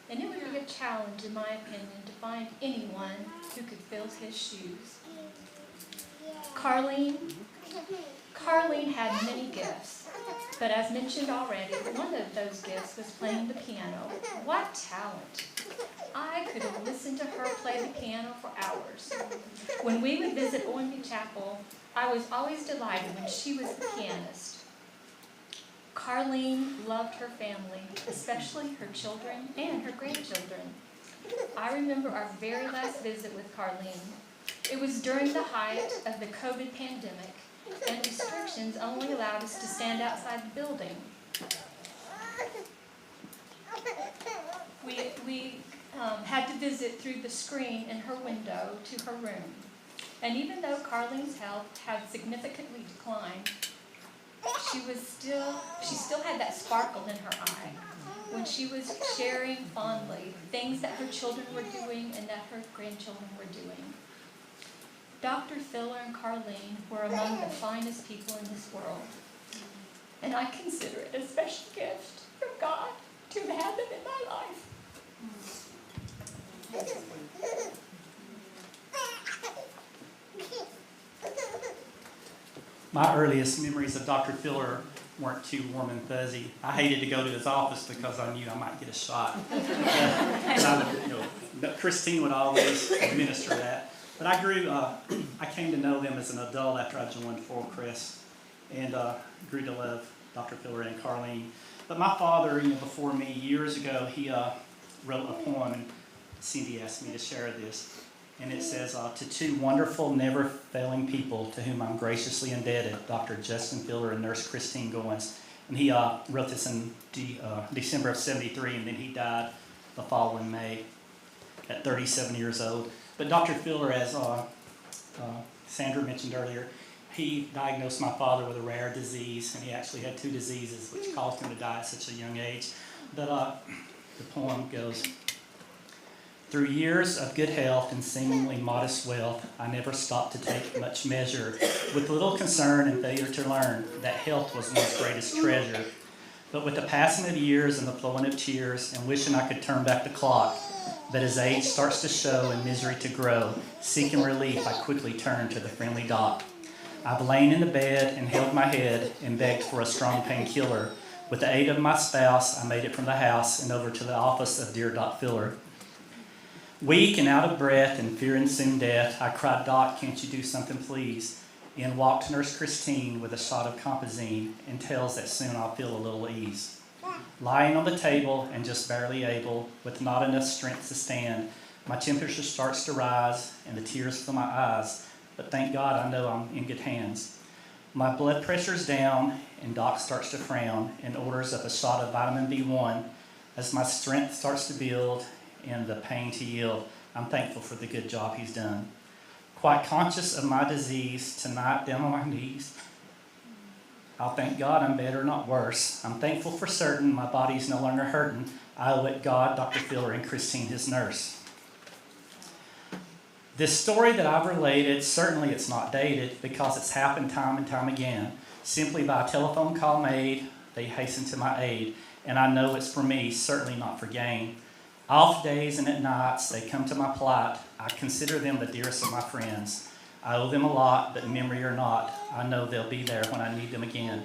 and it would be a challenge, in my opinion, to find anyone who could fill his shoes. Carlene had many gifts, but as mentioned already, one of those gifts was playing the piano. What talent! I could have listened to her play the piano for hours. When we would visit Owenby Chapel, I was always delighted when she was the pianist. Carlene loved her family, especially her children and her grandchildren. I remember our very last visit with Carlene. It was during the height of the COVID pandemic, and restrictions only allowed us to stand outside the building. We had to visit through the screen in her window to her room. And even though Carlene's health had significantly declined, she still had that sparkle in her eye when she was sharing fondly things that her children were doing and that her grandchildren were doing. Dr. Filler and Carlene were among the finest people in this world, and I consider it a special gift from God to have them in my life. My earliest memories of Dr. Filler weren't too warm and fuzzy. I hated to go to his office because I knew I might get a shot. Christine would always administer that. But I came to know them as an adult after I joined Floral Crest, and grew to love Dr. Filler and Carlene. But my father, before me, years ago, he wrote a poem, and Cindy asked me to share this. And it says, to two wonderful, never-failing people to whom I'm graciously indebted, Dr. Justin Filler and Nurse Christine Goins. And he wrote this in December of '73, and then he died the following May at 37 years old. But Dr. Filler, as Sandra mentioned earlier, he diagnosed my father with a rare disease, and he actually had 2 diseases which caused him to die at such a young age. But the poem goes, through years of good health and seemingly modest wealth, I never stopped to take much measure, with little concern and failure to learn that health was one's greatest treasure. But with the passing of years and the flowing of tears, and wishing I could turn back the clock, but as age starts to show and misery to grow, seeking relief, I quickly turn to the friendly doc. I've lain in the bed and held my head and begged for a strong painkiller. With the aid of my spouse, I made it from the house and over to the office of dear Doc Filler. Weak and out of breath and fearing soon death, I cried, Doc, can't you do something, please? In walked Nurse Christine with a shot of compazine and tells that soon I'll feel a little ease. Lying on the table and just barely able, with not enough strength to stand, my temperature starts to rise and the tears fill my eyes, but thank God I know I'm in good hands. My blood pressure's down and Doc starts to frown and orders up a shot of vitamin B1 as my strength starts to build and the pain to yield. I'm thankful for the good job he's done. Quite conscious of my disease, tonight down on my knees, I'll thank God I'm better, not worse. I'm thankful for certain my body's no longer hurting. I owe it God, Dr. Filler, and Christine, his nurse. This story that I've related, certainly it's not dated because it's happened time and time again. Simply by a telephone call made, they hasten to my aid, and I know it's for me, certainly not for gain. Off days and at nights, they come to my plight. I consider them the dearest of my friends. I owe them a lot, but memory or not, I know they'll be there when I need them again.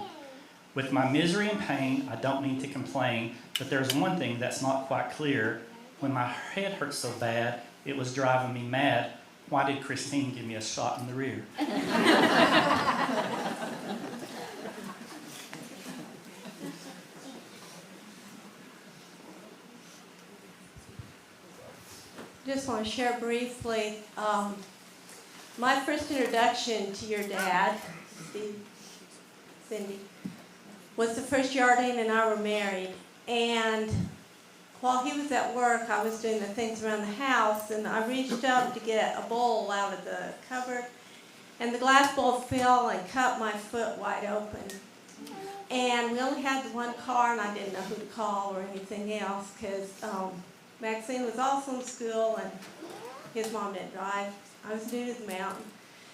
With my misery and pain, I don't mean to complain, but there's one thing that's not quite clear. When my head hurt so bad, it was driving me mad. Why did Christine give me a shot in the rear? Just want to share briefly, my first introduction to your dad, Cindy, was the first year Ardeen and I were married. And while he was at work, I was doing the things around the house, and I reached up to get a bowl out of the cupboard, and the glass bowl fell and cut my foot wide open. And we only had the one car, and I didn't know who to call or anything else, because Maxine was also in school, and his mom didn't drive. I was new to the mountain.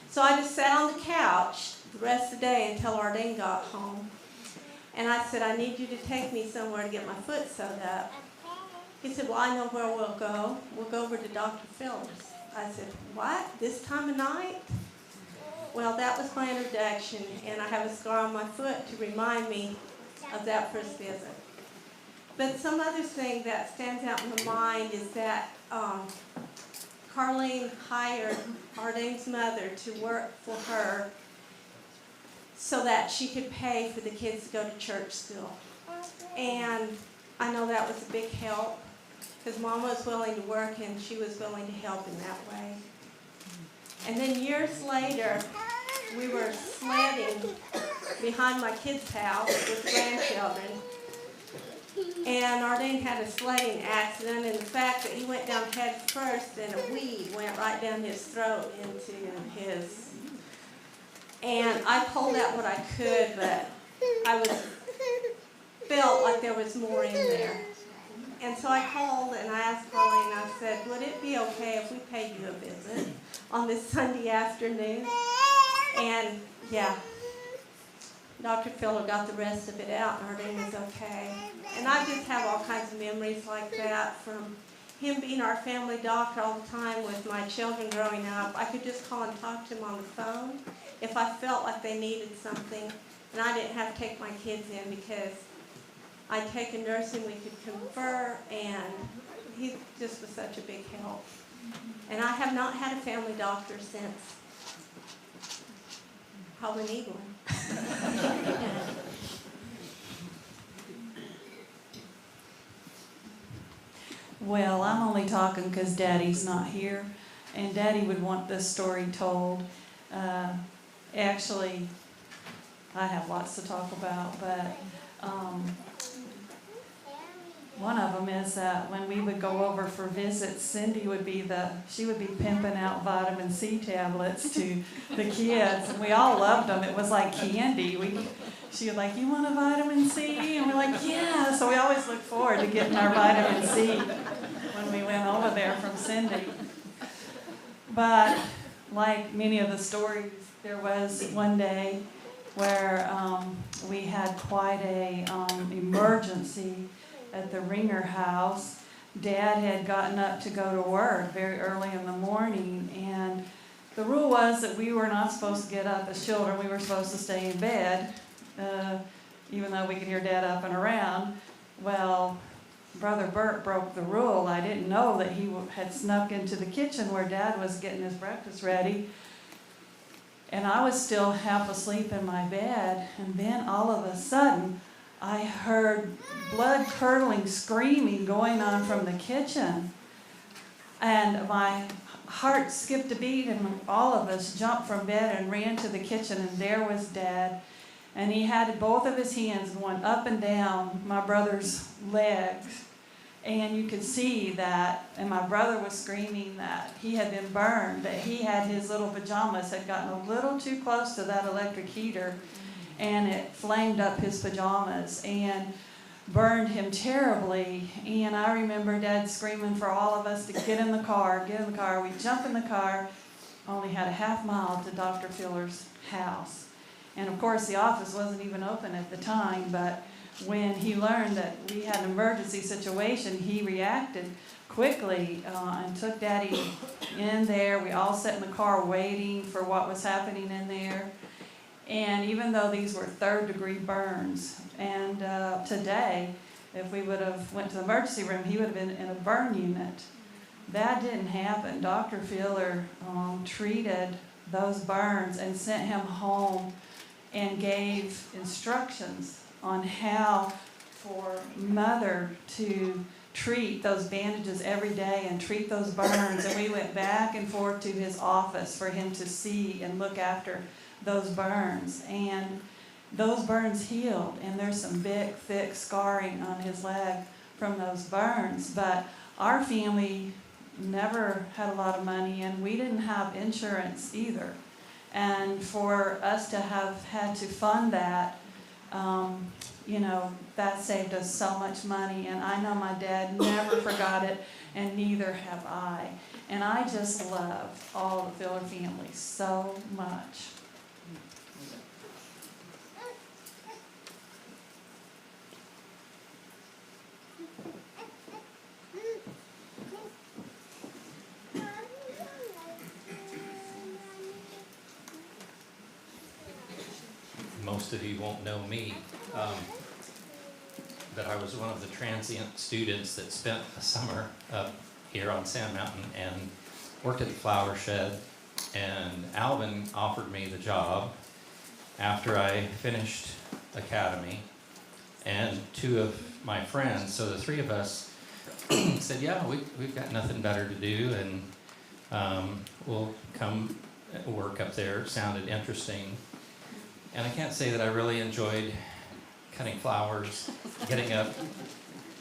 So I just sat on the couch the rest of the day until Ardeen got home. And I said, I need you to take me somewhere to get my foot sewed up. He said, well, I know where we'll go. We'll go over to Dr. Phil's. I said, what? This time of night? Well, that was my introduction, and I have a scar on my foot to remind me of that first visit. But some other thing that stands out in my mind is that Carlene hired Ardeen's mother to work for her so that she could pay for the kids to go to church school. And I know that was a big help because Mom was willing to work and she was willing to help in that way. And then years later, we were sledding behind my kids' house with grandchildren. And Ardeen had a sledding accident, and the fact that he went down head first and a weed went right down his throat into his. And I pulled out what I could, but felt like there was more in there. And so I called and I asked Carlene, I said, would it be okay if we paid you a visit on this Sunday afternoon? And yeah, Dr. Filler got the rest of it out, and Ardeen was okay. And I just have all kinds of memories like that from him being our family doctor all the time with my children growing up. I could just call and talk to him on the phone if I felt like they needed something, and I didn't have to take my kids in because I'd take a nurse and we could confer, and he just was such a big help. And I have not had a family doctor since. Probably need one. Well, I'm only talking because Daddy's not here. and Daddy would want this story told. Actually, I have lots to talk about, but one of them is that when we would go over for visits, Cindy would be pimping out vitamin C tablets to the kids, and we all loved them. It was like candy. She was like, "You want a vitamin C?" And we're like, "Yeah." So we always looked forward to getting our vitamin C when we went over there from Cindy. But like many of the stories, there was one day where we had quite a emergency at the Ringer house. Dad had gotten up to go to work very early in the morning, and the rule was that we were not supposed to get up as children. We were supposed to stay in bed, even though we could hear Dad up and around. Well, Brother Bert broke the rule. I didn't know that he had snuck into the kitchen where Dad was getting his breakfast ready. And I was still half asleep in my bed, and then all of a sudden, I heard blood-curdling screaming going on from the kitchen. And my heart skipped a beat, and all of us jumped from bed and ran to the kitchen, and there was Dad. And he had both of his hands going up and down my brother's legs. And you could see that, and my brother was screaming that he had been burned, that he had his little pajamas had gotten a little too close to that electric heater, and it flamed up his pajamas and burned him terribly. And I remember Dad screaming for all of us to get in the car, get in the car. We jumped in the car, only had a half mile to Dr. Filler's house. And of course the office wasn't even open at the time, but when he learned that we had an emergency situation, he reacted quickly and took Daddy in there. We all sat in the car waiting for what was happening in there. And even though these were third-degree burns, and today, if we would have went to the emergency room, he would have been in a burn unit. That didn't happen. Dr. Filler treated those burns and sent him home and gave instructions on how for Mother to treat those bandages every day and treat those burns. And we went back and forth to his office for him to see and look after those burns. And those burns healed, and there's some big, thick scarring on his leg from those burns. But our family never had a lot of money, and we didn't have insurance either. And for us to have had to fund that, that saved us so much money. And I know my dad never forgot it, and neither have I. And I just love all the Filler family so much. Most of you won't know me, but I was one of the transient students that spent a summer up here on Sand Mountain and worked at the flower shed. And Alvin offered me the job after I finished academy, and two of my friends, so the three of us said, yeah, we've got nothing better to do, and we'll come work up there. It sounded interesting. And I can't say that I really enjoyed cutting flowers, getting up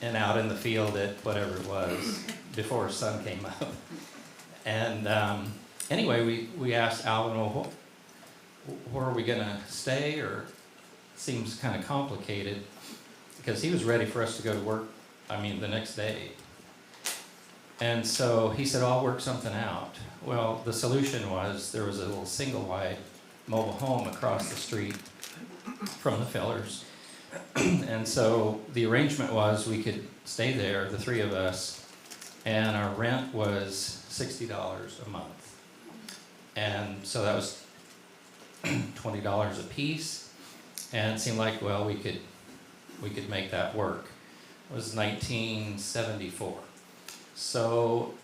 and out in the field at whatever it was before the sun came up. And anyway, we asked Alvin, well, where are we going to stay? Or it seems kind of complicated, because he was ready for us to go to work, the next day. And so he said, I'll work something out. Well, the solution was there was a little single-wide mobile home across the street from the Fillers. And so the arrangement was we could stay there, the three of us, and our rent was $60 a month. And so that was $20 a piece, and it seemed like, well, we could make that work. It was 1974. So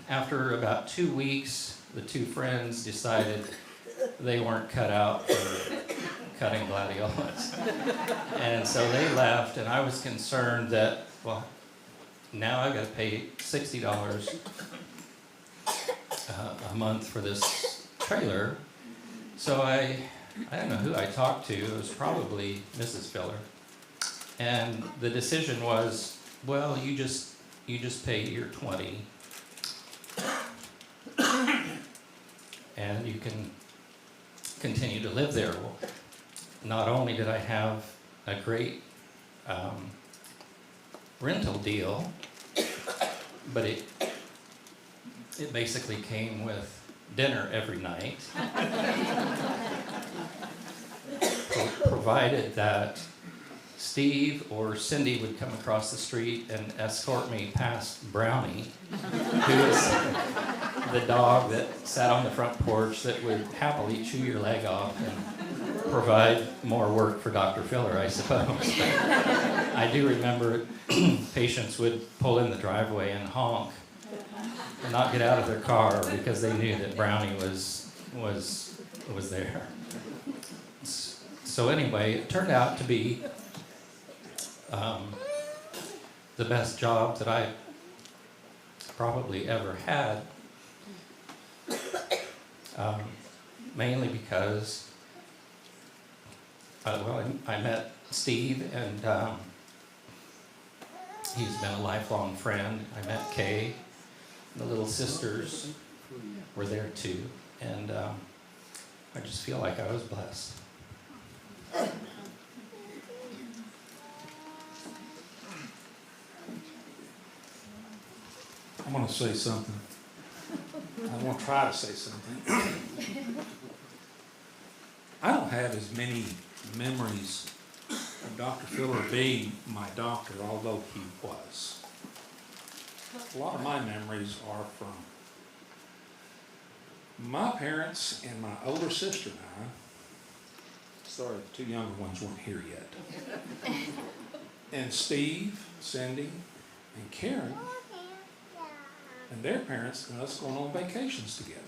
after about 2 weeks, the two friends decided they weren't cut out for cutting gladiolas. And so they left, and I was concerned that, well, now I've got to pay $60 a month for this trailer. So I don't know who I talked to. It was probably Mrs. Filler. And the decision was, well, you just pay your 20, and you can continue to live there. Well, not only did I have a great rental deal, but it basically came with dinner every night, provided that Steve or Cindy would come across the street and escort me past Brownie, who was the dog that sat on the front porch that would happily chew your leg off and provide more work for Dr. Filler, I suppose. I do remember patients would pull in the driveway and honk and not get out of their car because they knew that Brownie was there. So anyway, it turned out to be the best job that I probably ever had, mainly because I met Steve, and he's been a lifelong friend. I met Kay. The little sisters were there too, and I just feel like I was blessed. I'm going to say something. I want to try to say something. I don't have as many memories of Dr. Filler being my doctor, although he was. A lot of my memories are from my parents and my older sister and I. Sorry, the two younger ones weren't here yet. And Steve, Cindy, and Karen, and their parents and us going on vacations together.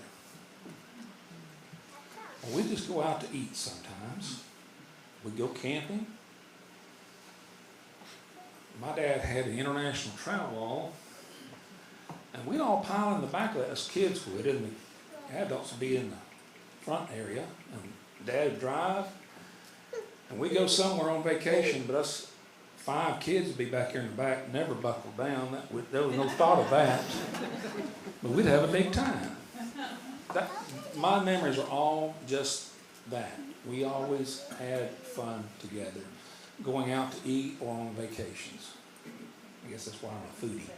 Well, we just go out to eat sometimes. We go camping. My dad had an international travel wall, and we'd all pile in the back of that, as kids would, and the adults would be in the front area, and Dad would drive, and we'd go somewhere on vacation, but us 5 kids would be back here in the back, never buckled down. There was no thought of that. But we'd have a big time. My memories are all just that. We always had fun together, going out to eat or on vacations. I guess that's why I'm a foodie.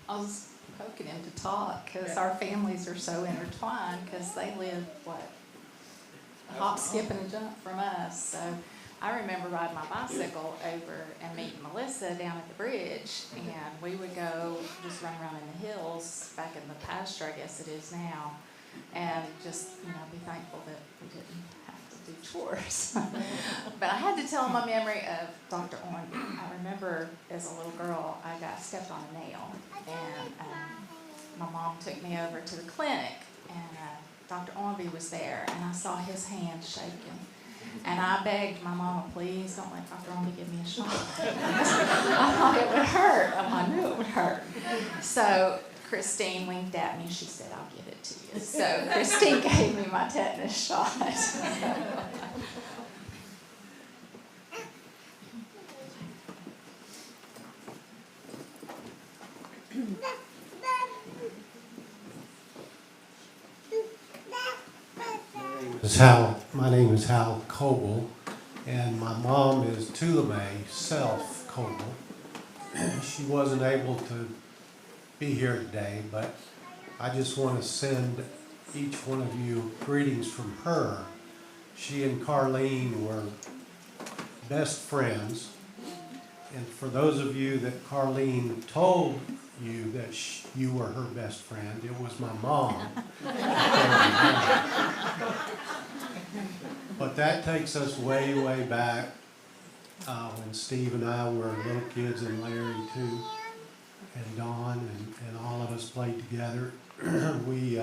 I was poking him to talk because our families are so intertwined because they live, a hop, skip, and a jump from us. So I remember riding my bicycle over and meeting Melissa down at the bridge, and we would go just run around in the hills back in the pasture, I guess it is now, and just, be thankful that we didn't have to do chores. But I had to tell my memory of Dr. Orn. I remember as a little girl, I got stepped on a nail, and my mom took me over to the clinic, and Dr. Ornby was there, and I saw his hand shaking. And I begged my mama, please don't let Dr. Ornby give me a shot. I thought it would hurt. I knew it would hurt. So Christine winked at me, and she said, I'll give it to you. So Christine gave me my tetanus shot. My name is Hal Coble, and my mom is Tulame Self Coble. She wasn't able to be here today, but I just want to send each one of you greetings from her. She and Carlene were best friends, and for those of you that Carlene told you that you were her best friend, it was my mom. But that takes us way, way back when Steve and I were little kids, and Larry too, and Don, and all of us played together. We,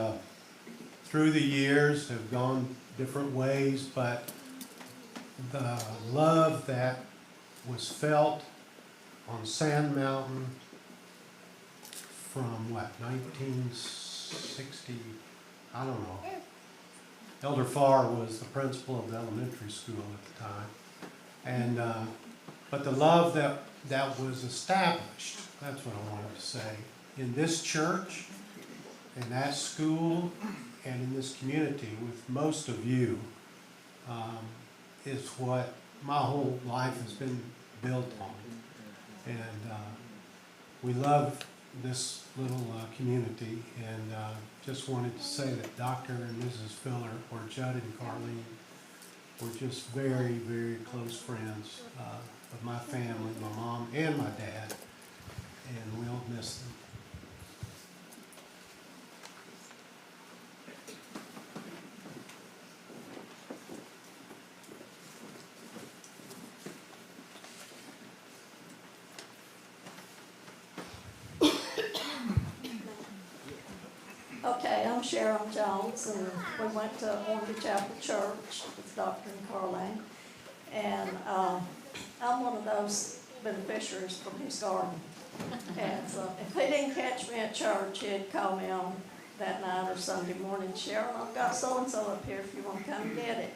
through the years, have gone different ways, but the love that was felt on Sand Mountain from, what, 1960, I don't know. Elder Farr was the principal of the elementary school at the time. And, but the love that was established, that's what I wanted to say, in this church, in that school, and in this community with most of you, is what my whole life has been built on. And we love this little community, and just wanted to say that Dr. and Mrs. Filler, or Judd and Carlene, were just very, very close friends of my family, my mom and my dad, and we'll miss them. Okay, I'm Cheryl Jones, and we went to Ormby Chapel Church with Dr. and Carlene. And I'm one of those beneficiaries from his garden. And so if he didn't catch me at church, he'd call me on that night or Sunday morning, Cheryl, I've got so-and-so up here if you want to come and get it.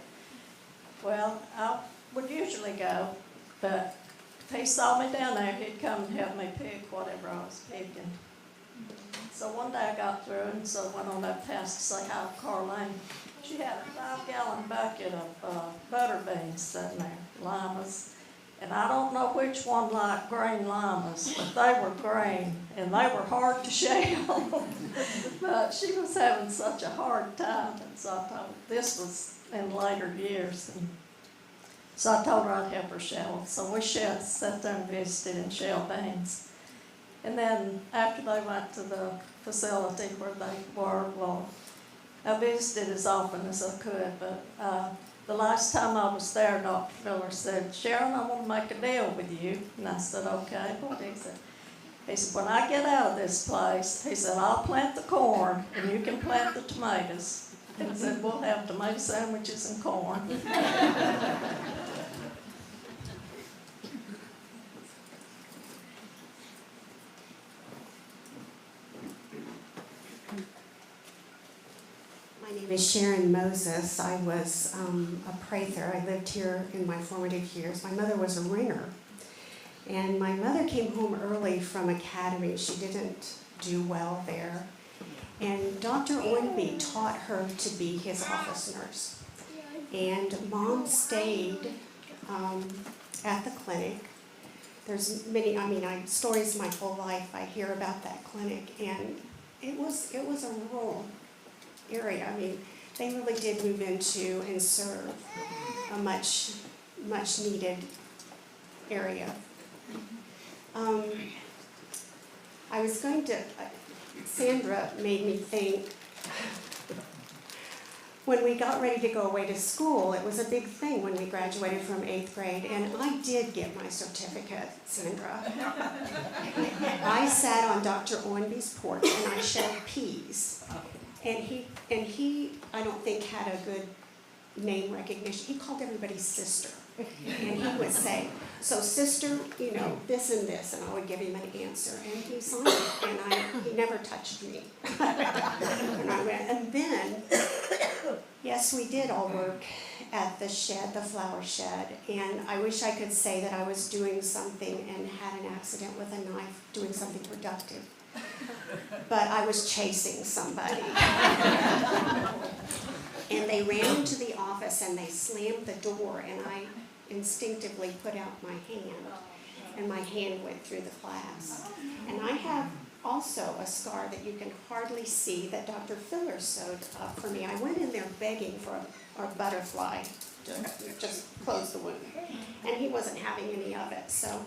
Well, I would usually go, but if he saw me down there, he'd come and help me pick whatever I was picking. So one day I got through and so went on up past to say hi to Carlene. She had a 5-gallon bucket of butter beans sitting there, limas. And I don't know which one liked green limas, but they were green and they were hard to shell. But she was having such a hard time, and so I told her, this was in later years. And so I told her I'd help her shell. So we sat there and visited and shelled beans. And then after they went to the facility where they were, well, I visited as often as I could, but the last time I was there, Dr. Filler said, Sharon, I want to make a deal with you. And I said, okay, what is it? He said, when I get out of this place, he said, I'll plant the corn and you can plant the tomatoes. And he said, we'll have tomato sandwiches and corn. My name is Sharon Moses. I was a prather. I lived here in my formative years. My mother was a ringer. And my mother came home early from academy. She didn't do well there. And Dr. Oinby taught her to be his office nurse. And Mom stayed at the clinic. There's many, stories my whole life I hear about that clinic. And it was a rural area. They really did move into and serve a much needed area. Sandra made me think, when we got ready to go away to school, it was a big thing when we graduated from 8th grade, and I did get my certificate, Sandra. I sat on Dr. Oinby's porch and I shelled peas. And he, I don't think, had a good name recognition. He called everybody sister. And he would say, so sister, this and this, and I would give him an answer. And he signed it, and he never touched me. And then, yes, we did all work at the shed, the flower shed, and I wish I could say that I was doing something and had an accident with a knife, doing something productive. But I was chasing somebody. And they ran into the office and they slammed the door, and I instinctively put out my hand, and my hand went through the glass. And I have also a scar that you can hardly see that Dr. Filler sewed up for me. I went in there begging for a butterfly to just close the wound, and he wasn't having any of it, so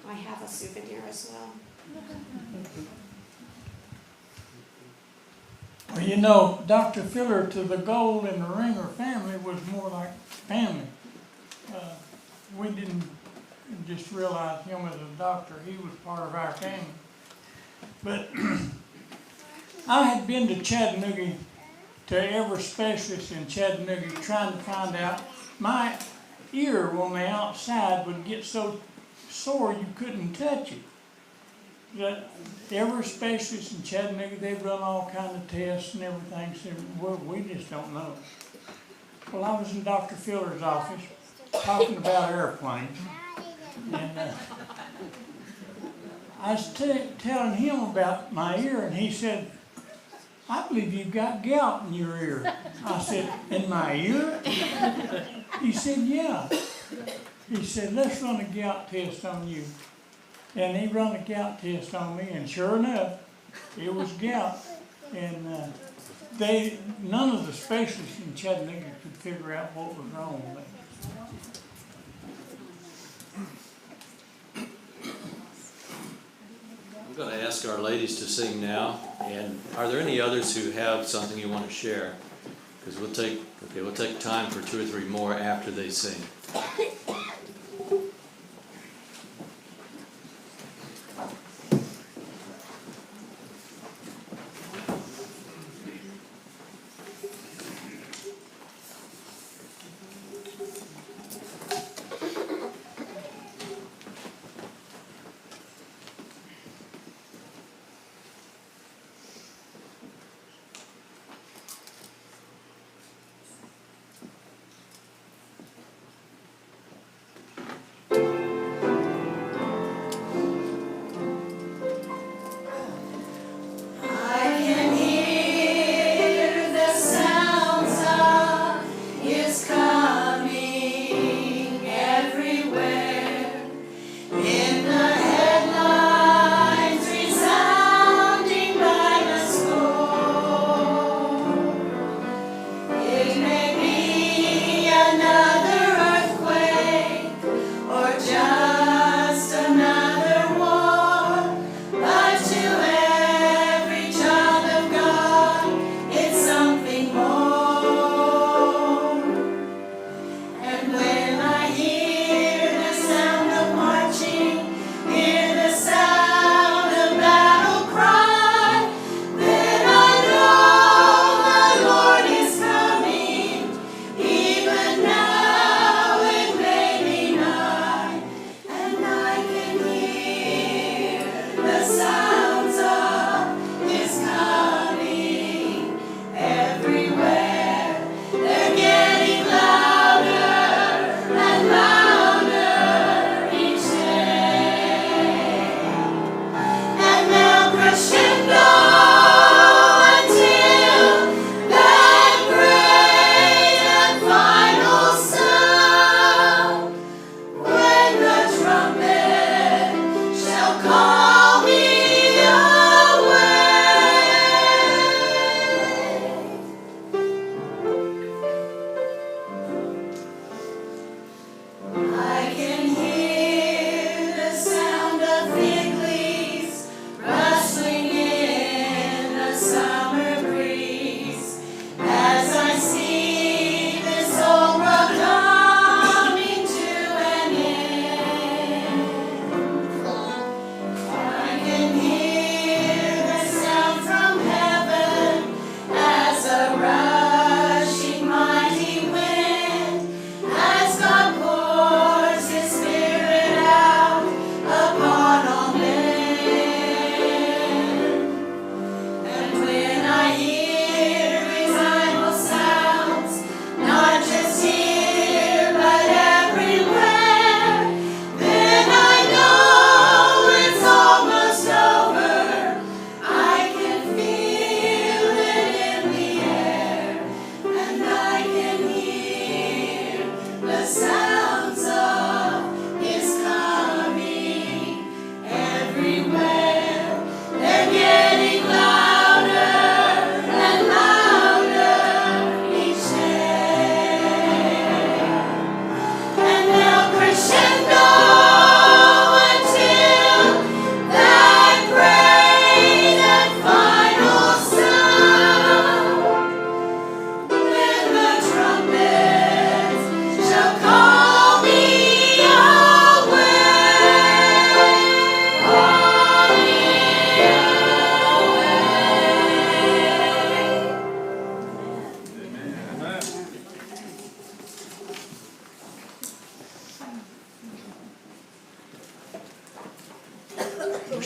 I have a souvenir as well. Well, Dr. Filler to the Gold and the Ringer family was more like family. We didn't just realize him as a doctor. He was part of our family. But I had been to Chattanooga, to every specialist in Chattanooga, trying to find out. My ear on the outside would get so sore you couldn't touch it. every specialist in Chattanooga, they've run all kind of tests and everything, said, well, we just don't know. Well, I was in Dr. Fuller's office talking about airplanes, and I was telling him about my ear, and he said, I believe you've got gout in your ear. I said, in my ear? He said, yeah. He said, let's run a gout test on you. And he run a gout test on me, and sure enough, it was gout. And none of the specialists in Chattanooga could figure out what was wrong with me. I'm going to ask our ladies to sing now, and are there any others who have something you want to share? Because we'll take time for 2 or 3 more after they sing.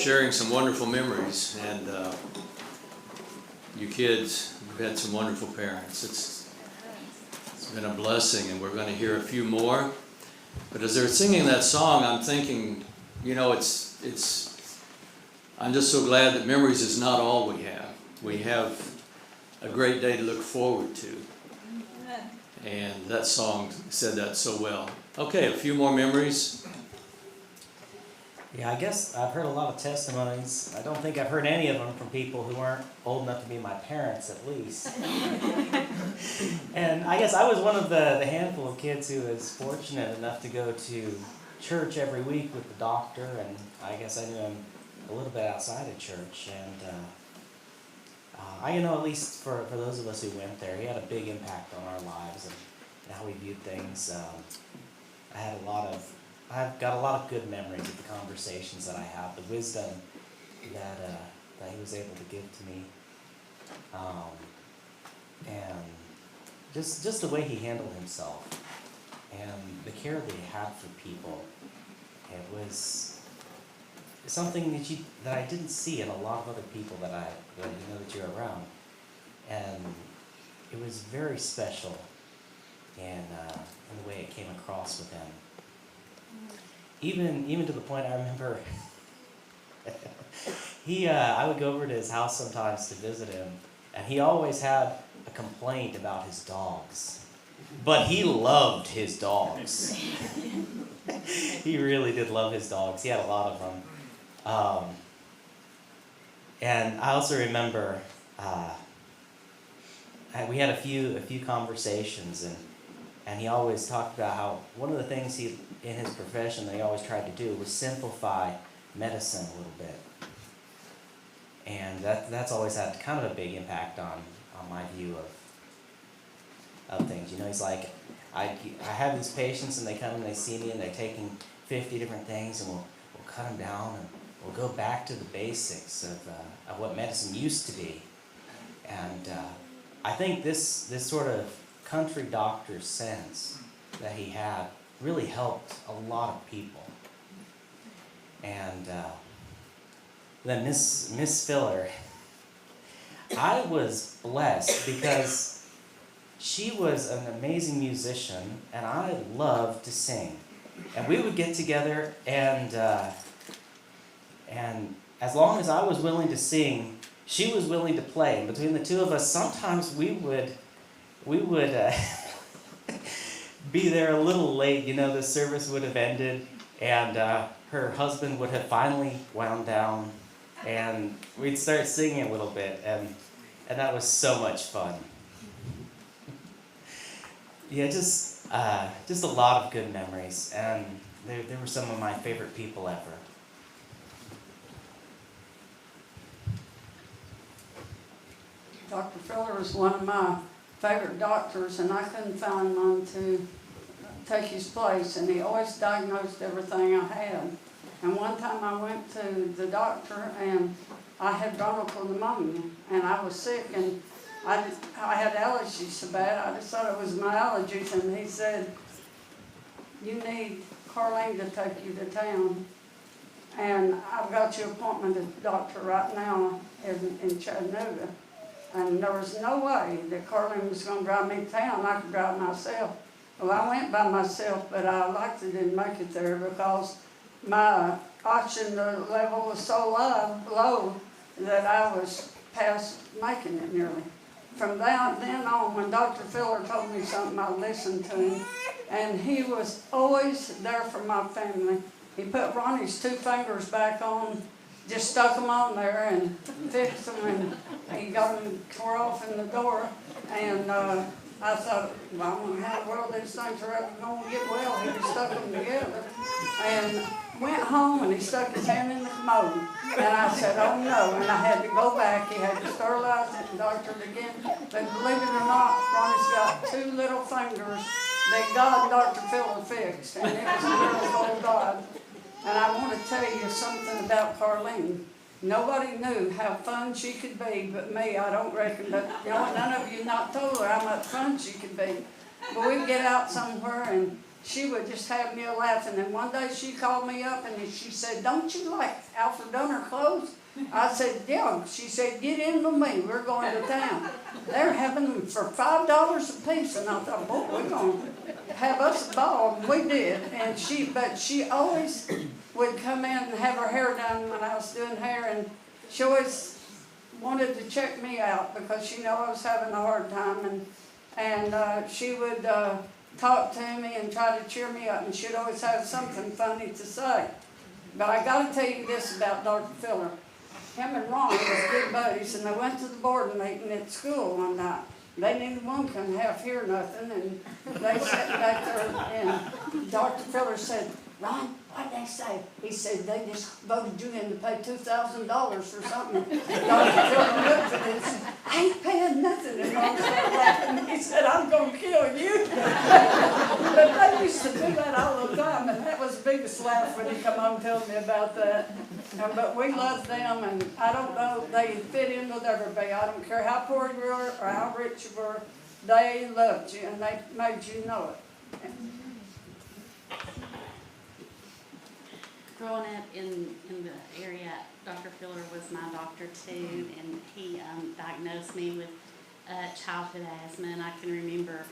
sharing some wonderful memories, and you kids, you've had some wonderful parents. It's been a blessing, and we're going to hear a few more. But as they're singing that song, I'm thinking, you know, I'm just so glad that memories is not all we have. We have a great day to look forward to. And that song said that so well. Okay, a few more memories. Yeah, I guess I've heard a lot of testimonies. I don't think I've heard any of them from people who aren't old enough to be my parents, at least. And I guess I was one of the handful of kids who was fortunate enough to go to church every week with the doctor, and I guess I knew him a little bit outside of church. And I know, at least for those of us who went there, he had a big impact on our lives and how we viewed things. I've got a lot of good memories of the conversations that I have, the wisdom that he was able to give to me, and just the way he handled himself and the care that he had for people. It was something that I didn't see in a lot of other people that you're around, and it was very special in the way it came across with him. Even to the point, I remember I would go over to his house sometimes to visit him, and he always had a complaint about his dogs. But he loved his dogs. He really did love his dogs. He had a lot of them. And I also remember we had a few conversations, and he always talked about how one of the things in his profession that he always tried to do was simplify medicine a little bit. And that's always had kind of a big impact on my view of things. You know, he's like, I have these patients and they come and they see me and they're taking 50 different things, and we'll cut them down and we'll go back to the basics of what medicine used to be. And I think this sort of country doctor sense that he had really helped a lot of people. And then Miss Filler, I was blessed because she was an amazing musician, and I loved to sing. And we would get together, and as long as I was willing to sing, she was willing to play. And between the two of us, sometimes we would be there a little late. You know, the service would have ended, and her husband would have finally wound down, and we'd start singing a little bit, and that was so much fun. Yeah, just a lot of good memories, and they were some of my favorite people ever. Dr. Filler was one of my favorite doctors, and I couldn't find one to take his place, and he always diagnosed everything I had. And one time I went to the doctor, and I had bronchial pneumonia, and I was sick, and I had allergies so bad, I just thought it was my allergies, and he said, "You need Carlene to take you to town, and I've got you an appointment at the doctor right now in Chattanooga." And there was no way that Carlene was going to drive me to town. I could drive myself. Well, I went by myself, but I likely didn't make it there because my oxygen level was so low that I was past making it nearly. From then on, when Dr. Filler told me something, I listened to him. And he was always there for my family. He put Ronnie's 2 fingers back on, just stuck them on there and fixed them, and he got them tore off in the door. And I thought, well, I don't know how in the world these things are ever going to get well. He just stuck them together. And went home, and he stuck his hand in the commode. And I said, oh no, and I had to go back. He had to sterilize it and doctor it again. But believe it or not, Ronnie's got 2 little fingers that God, Dr. Filler, fixed. And it was a miracle of God. And I want to tell you something about Carlene. Nobody knew how fun she could be but me, I don't reckon. But none of you not told her how much fun she could be. But we'd get out somewhere, and she would just have me laughing. And one day she called me up and she said, "Don't you like Alfred Dunner clothes?" I said, "Yeah." She said, "Get in with me. We're going to town." They're having them for $5 a piece. And I thought, boy, we're going to have us a ball. And we did. And but she always would come in and have her hair done when I was doing hair. And she always wanted to check me out because she knew I was having a hard time. And she would talk to me and try to cheer me up. And she'd always have something funny to say. But I got to tell you this about Dr. Filler. Him and Ron was good buddies, and they went to the board meeting at school one night. They neither one couldn't half hear nothing, and they sat back there, and Dr. Filler said, "Ron, what did they say?" He said, "They just voted you in to pay $2,000 for something." Dr. Filler looked at him and said, "I ain't paying nothing." And Ron started laughing. He said, "I'm going to kill you." But they used to do that all the time, and that was the biggest laugh when he come home and told me about that. But we loved them, and I don't know, they fit in with everybody. I don't care how poor you were or how rich you were, they loved you, and they made you know it. Growing up in the area, Dr. Filler was my doctor too, and he diagnosed me with childhood asthma, and I can remember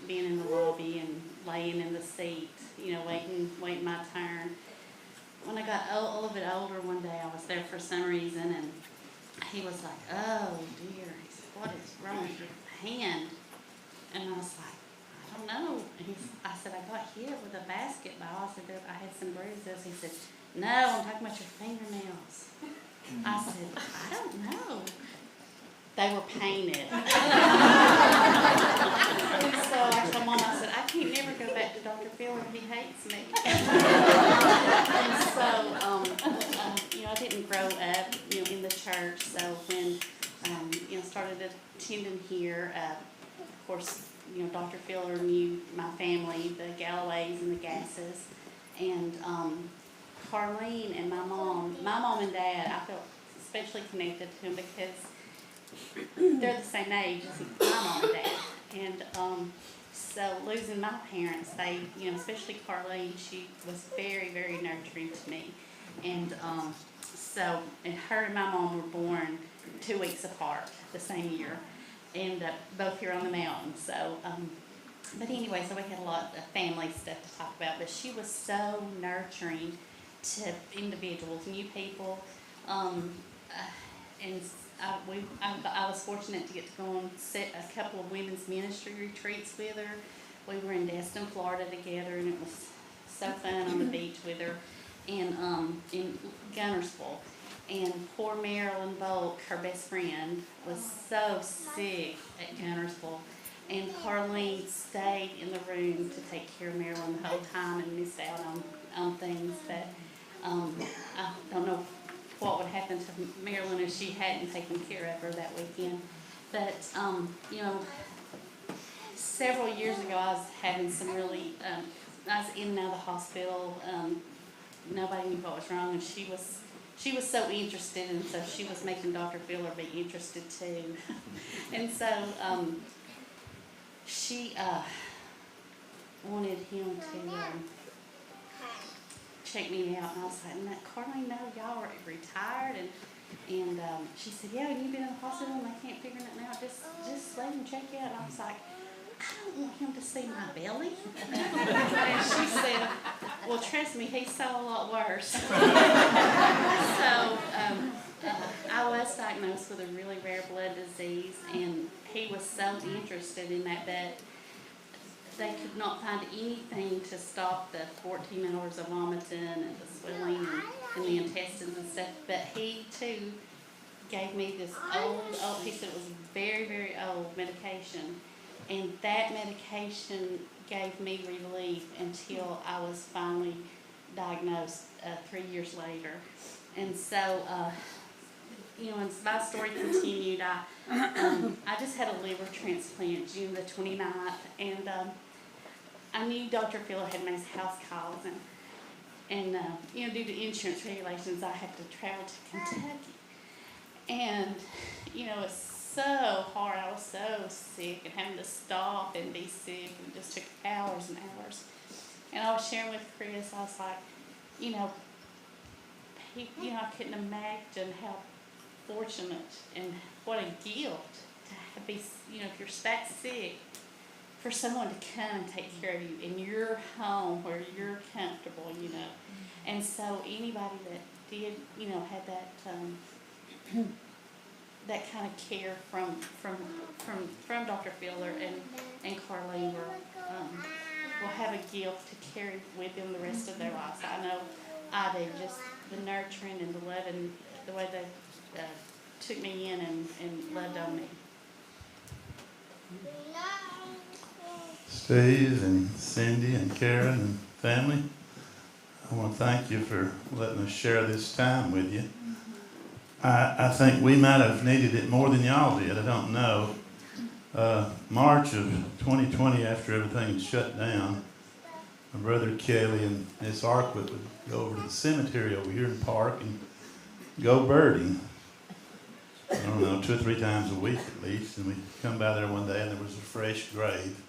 being in the lobby and laying in the seat, waiting my turn. When I got a little bit older one day, I was there for some reason, and he was like, "Oh dear," he said, "what is wrong with your hand?" And I was like, "I don't know." And I said, "I got hit with a basketball." I said, "I had some bruises." He said, "No, I'm talking about your fingernails." I said, "I don't know." They were painted. And so I told Mom, I said, "I can't never go back to Dr. Filler. He hates me." And so, I didn't grow up, in the church. So when, started attending here, of course, Dr. Filler knew my family, the Galloways and the Gasses, and Carlene and my mom and dad, I felt especially connected to them because they're the same age as my mom and dad. And so losing my parents, they, especially Carlene, she was very, very nurturing to me. And and her and my mom were born 2 weeks apart the same year, and both here on the mountain. So, but anyway, so we had a lot of family stuff to talk about, but she was so nurturing to individuals, new people, and I was fortunate to get to go on a couple of women's ministry retreats with her. We were in Destin, Florida together, and it was so fun on the beach with her, and in Gunnersville. And poor Marilyn Volk, her best friend, was so sick at Gunnersville. And Carlene stayed in the room to take care of Marilyn the whole time and missed out on things that I don't know what would happen to Marilyn if she hadn't taken care of her that weekend. But, several years ago I was having some really, I was in and out of the hospital. Nobody knew what was wrong, and she was so interested, and so she was making Dr. Filler be interested too. And so she wanted him to check me out, and I was like, "Carlene, no, y'all are retired." And she said, "Yeah, you've been in the hospital and they can't figure nothing out. Just let him check you out." And I was like, "I don't want him to see my belly." And she said, "Well, trust me, he saw a lot worse." So I was diagnosed with a really rare blood disease, and he was so interested in that they could not find anything to stop the 14 hours of vomiting and the swelling in the intestines and stuff. But he too gave me this old, he said it was very, very old medication. And that medication gave me relief until I was finally diagnosed 3 years later. And so, as my story continued, I just had a liver transplant June the 29th, and I knew Dr. Filler had made house calls, and due to insurance regulations, I had to travel to Kentucky. And, as so hard. I was so sick and having to stop and be sick, and it just took hours and hours. And I was sharing with Chris, I was like, I couldn't imagine how fortunate and what a gift to be, if you're that sick, for someone to come and take care of you in your home where you're comfortable, And so anybody that did, had that that kind of care from Dr. Filler and Carlene will have a gift to carry with them the rest of their lives. I know I did, just the nurturing and the loving, the way they took me in and loved on me. Steve and Cindy and Karen and family, I want to thank you for letting us share this time with you. I think we might have needed it more than y'all did. I don't know. March of 2020, after everything shut down, my brother Kelly and Miss Arquette would go over to the cemetery over here in the park and go birding. I don't know, 2 or 3 times a week at least. And we'd come by there one day and there was a fresh grave.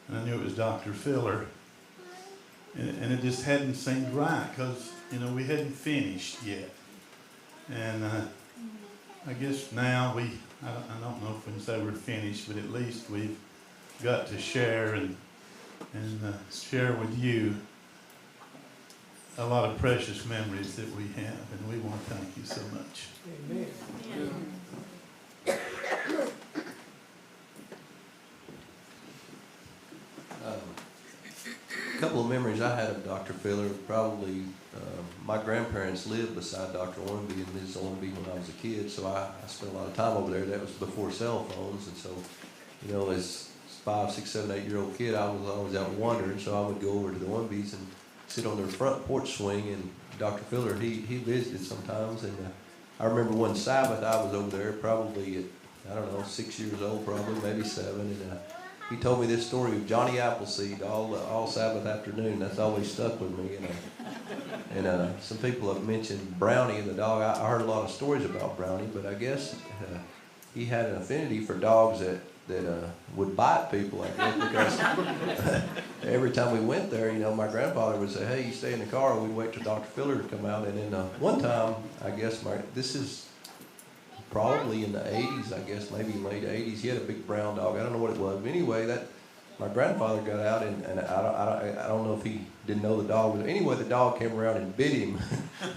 And I knew it was Dr. Filler. And it just hadn't seemed right because, we hadn't finished yet. And I guess now I don't know if we can say we're finished, but at least we've got to share and share with you a lot of precious memories that we have, and we want to thank you so much. Amen. A couple of memories I had of Dr. Filler, probably my grandparents lived beside Dr. Ormby and Ms. Ormby when I was a kid, so I spent a lot of time over there. That was before cell phones, and so, as 5, 6, 7, 8-year-old kid, I was always out wandering, so I would go over to the Ormbys and sit on their front porch swing, and Dr. Filler, he visited sometimes, and I remember one Sabbath I was over there, probably at, 6 years old, probably, maybe 7, and he told me this story of Johnny Appleseed all Sabbath afternoon. That's always stuck with me. And some people have mentioned Brownie and the dog. I heard a lot of stories about Brownie, but I guess he had an affinity for dogs that would bite people, I guess, because every time we went there, my grandfather would say, "Hey, you stay in the car," and we'd wait till Dr. Filler to come out. And then one time, I guess this is probably in the 80s, I guess, maybe late 80s. He had a big brown dog. I don't know what it was. But anyway, my grandfather got out, and I don't know if he didn't know the dog. But anyway, the dog came around and bit him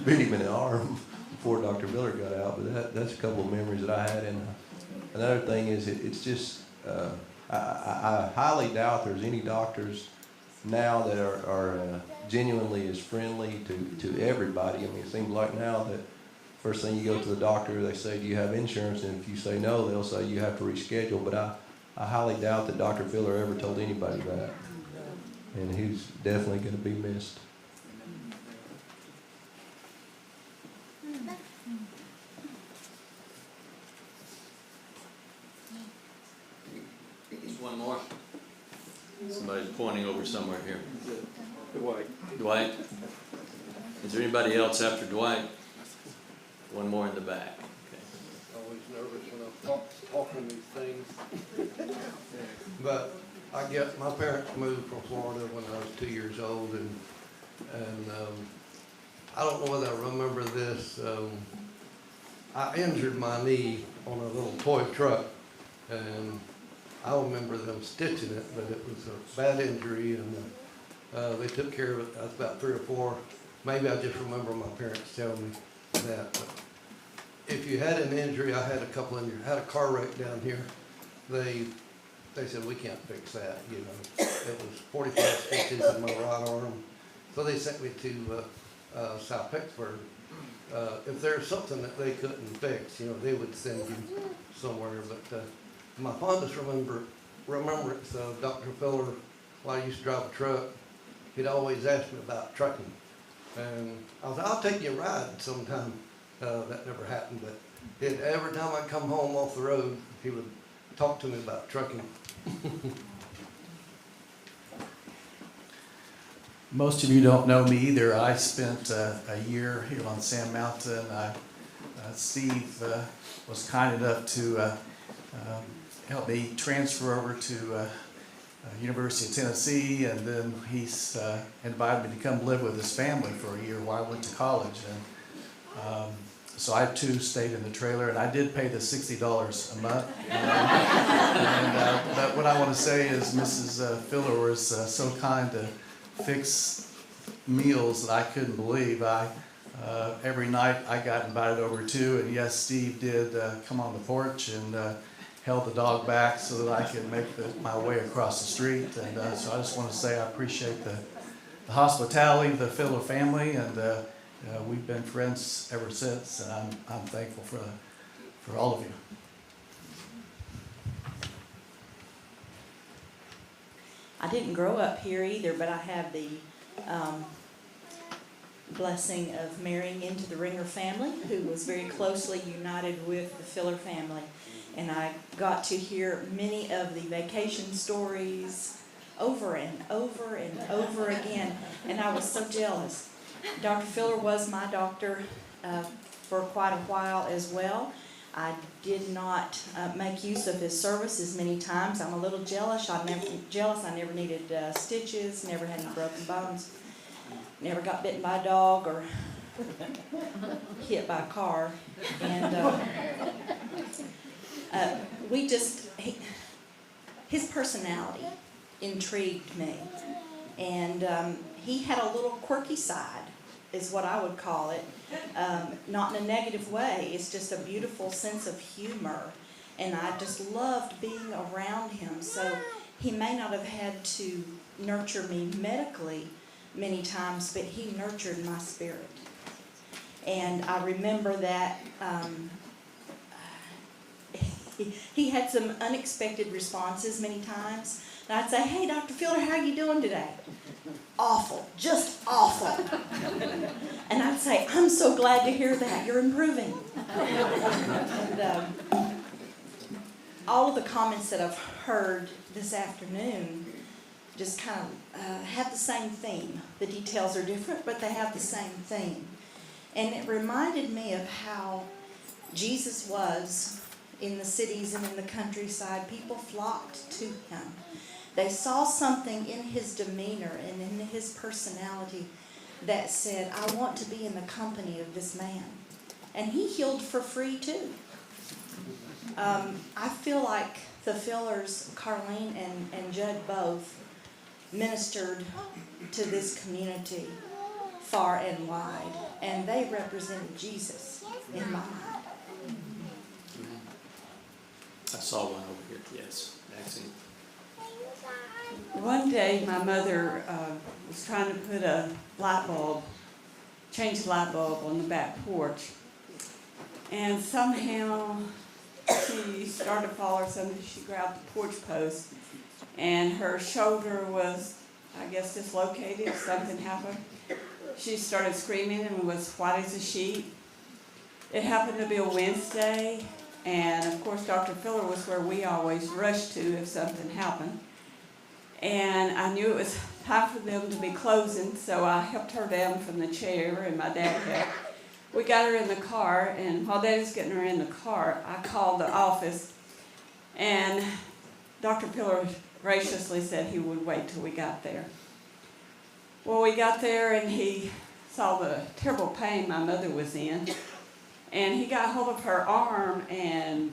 in the arm before Dr. Miller got out. But that's a couple of memories that I had. And another thing is, it's just, I highly doubt there's any doctors now that are genuinely as friendly to everybody. I mean, it seems like now that first thing you go to the doctor, they say, "Do you have insurance?" And if you say no, they'll say you have to reschedule. But I highly doubt that Dr. Filler ever told anybody that. And he's definitely going to be missed. Just one more. Somebody's pointing over somewhere here. Dwight. Dwight? Is there anybody else after Dwight? One more in the back. Okay. Always nervous when I'm talking these things. But I guess my parents moved from Florida when I was 2 years old, and I don't know whether I remember this. I injured my knee on a little toy truck, and I remember them stitching it, but it was a bad injury, and they took care of it. I was about 3 or 4. Maybe I just remember my parents telling me that. But if you had an injury, I had a couple injuries. I had a car wreck down here. They said, "We can't fix that," It was 45 stitches in my right arm. So they sent me to South Pittsburgh. If there's something that they couldn't fix, they would send you somewhere. But my fondest remembrance of Dr. Filler, while I used to drive a truck, he'd always ask me about trucking. And I was, "I'll take you a ride sometime." That never happened, but every time I come home off the road, he would talk to me about trucking. Most of you don't know me either. I spent a year here on Sand Mountain. I Steve was kind enough to help me transfer over to University of Tennessee, and then he's invited me to come live with his family for a year while I went to college. And so I too stayed in the trailer, and I did pay the $60 a month. But what I want to say is Mrs. Filler was so kind to fix meals that I couldn't believe. Every night I got invited over too, and yes, Steve did come on the porch and held the dog back so that I could make my way across the street. And so I just want to say I appreciate the hospitality of the Filler family, and we've been friends ever since, and I'm thankful for all of you. I didn't grow up here either, but I have the blessing of marrying into the Ringer family, who was very closely united with the Filler family. And I got to hear many of the vacation stories over and over and over again, and I was so jealous. Dr. Filler was my doctor for quite a while as well. I did not make use of his services many times. I'm a little jealous. I never needed stitches, never had any broken bones, never got bitten by a dog or hit by a car. And his personality intrigued me. And he had a little quirky side, is what I would call it. Not in a negative way. It's just a beautiful sense of humor. And I just loved being around him. So he may not have had to nurture me medically many times, but he nurtured my spirit. And I remember that he had some unexpected responses many times. And I'd say, "Hey, Dr. Filler, how are you doing today?" "Awful, just awful." And I'd say, "I'm so glad to hear that. You're improving." And all of the comments that I've heard this afternoon just kind of have the same theme. The details are different, but they have the same theme. And it reminded me of how Jesus was in the cities and in the countryside. People flocked to him. They saw something in his demeanor and in his personality that said, "I want to be in the company of this man." And he healed for free too. I feel like the Fillers, Carlene and Judd both, ministered to this community far and wide. And they represented Jesus in my mind. I saw one over here, yes, Maxine. One day, my mother was trying to put a light bulb, change the light bulb on the back porch. And somehow she started to fall or something. She grabbed the porch post, and her shoulder was, I guess, dislocated. Something happened. She started screaming and was white as a sheet. It happened to be a Wednesday, and of course Dr. Filler was where we always rushed to if something happened. And I knew it was time for them to be closing, so I helped her down from the chair, and my dad helped. We got her in the car, and while Dad was getting her in the car, I called the office, and Dr. Filler graciously said he would wait till we got there. Well, we got there, and he saw the terrible pain my mother was in, and he got hold of her arm and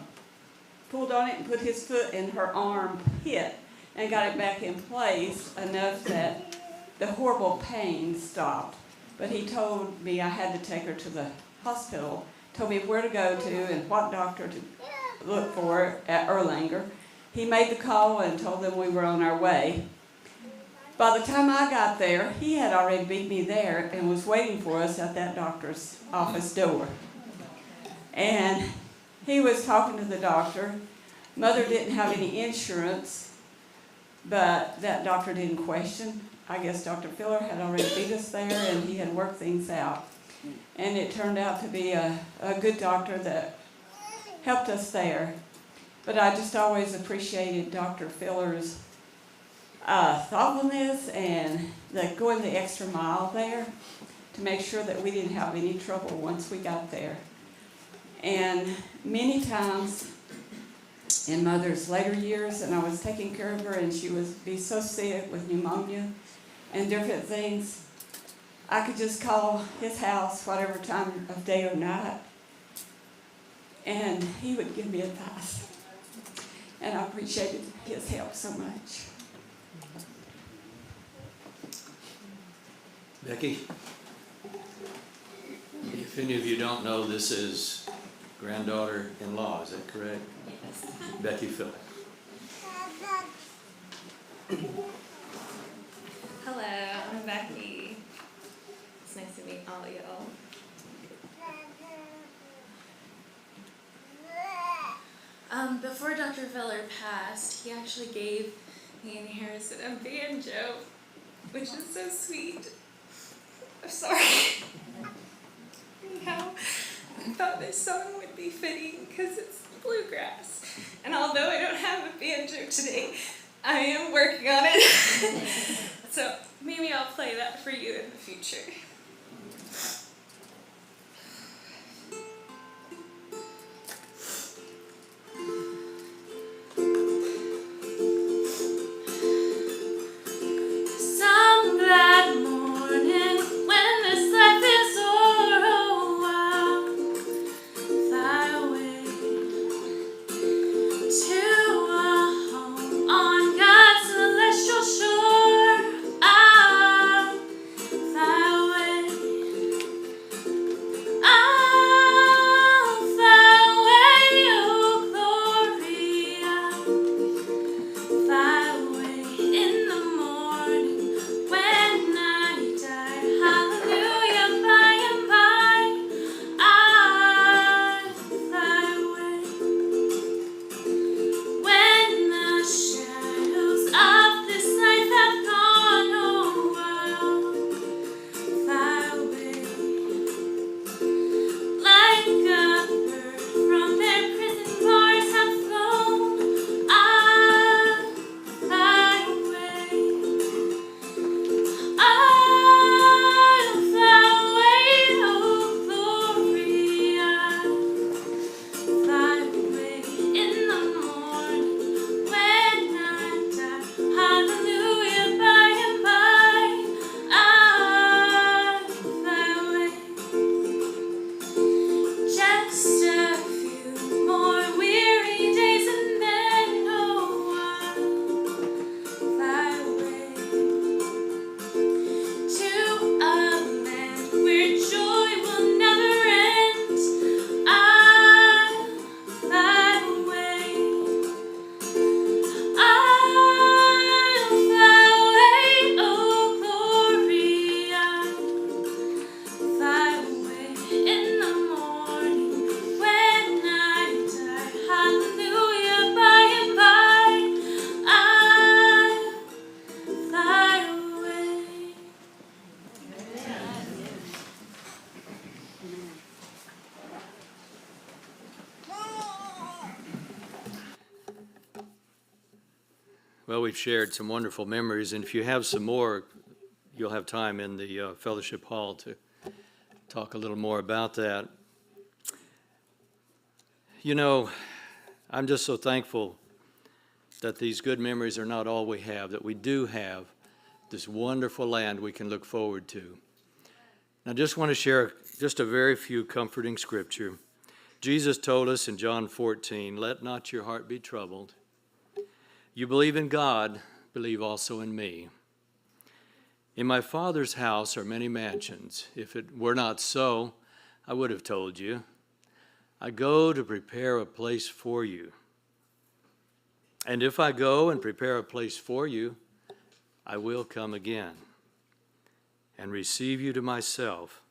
pulled on it and put his foot in her arm pit and got it back in place enough that the horrible pain stopped. But he told me I had to take her to the hospital, told me where to go to and what doctor to look for at Erlanger. He made the call and told them we were on our way. By the time I got there, he had already beat me there and was waiting for us at that doctor's office door. And he was talking to the doctor. Mother didn't have any insurance, but that doctor didn't question. I guess Dr. Filler had already beat us there, and he had worked things out. And it turned out to be a good doctor that helped us there. But I just always appreciated Dr. Filler's thoughtfulness and going the extra mile there to make sure that we didn't have any trouble once we got there. And many times in Mother's later years, and I was taking care of her, and she would be so sick with pneumonia and different things, I could just call his house whatever time of day or night, and he would give me advice. And I appreciated his help so much. Becky, if any of you don't know, this is granddaughter-in-law, is that correct? Yes. Becky Phillip. Hello, I'm Becky. It's nice to meet all y'all. Before Dr. Filler passed, he actually gave me and Harrison a banjo, which is so sweet. I'm sorry. Now, I thought this song would be fitting because it's bluegrass. And although I don't have a banjo today, I am working on it. So maybe I'll play that for you in the future. Some glad morning when this life is o'er, oh, I'll fly away to a home on God's celestial shore. I'll fly away. I'll fly away, oh glory. I'll fly away in the morning when I die. Hallelujah, by and by. I'll fly away. When the shadows of this life have gone, oh, I'll fly away. Like a bird from their prison bars have flown, I'll fly away. I'll fly away, oh glory. I'll fly away in the morning when I die. Hallelujah, by and by. I'll fly away. Just a few more weary days and then, oh, I'll fly away to a land where joy will never end. I'll fly away. I'll fly away, oh glory. I'll fly away in the morning when I die. Hallelujah, by and by. I'll fly away. Well, we've shared some wonderful memories, and if you have some more, you'll have time in the fellowship hall to talk a little more about that. You know, I'm just so thankful that these good memories are not all we have, that we do have this wonderful land we can look forward to. I just want to share just a very few comforting scripture. Jesus told us in John 14, "Let not your heart be troubled. You believe in God, believe also in me. In my Father's house are many mansions. If it were not so, I would have told you. I go to prepare a place for you. And if I go and prepare a place for you, I will come again and receive you to myself,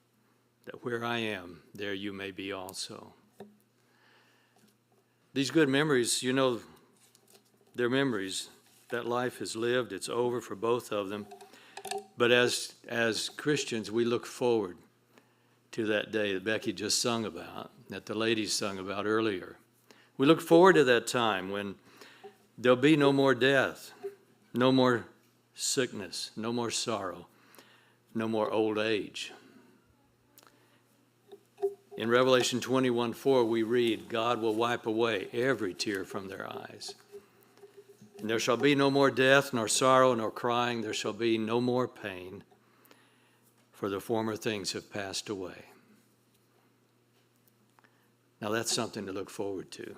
that where I am, there you may be also." These good memories, you know, they're memories. That life is lived, it's over for both of them. But as Christians, we look forward to that day that Becky just sung about, that the ladies sung about earlier. We look forward to that time when there'll be no more death, no more sickness, no more sorrow, no more old age. In Revelation 21:4, we read, God will wipe away every tear from their eyes. And there shall be no more death, nor sorrow, nor crying. There shall be no more pain, for the former things have passed away. Now that's something to look forward to.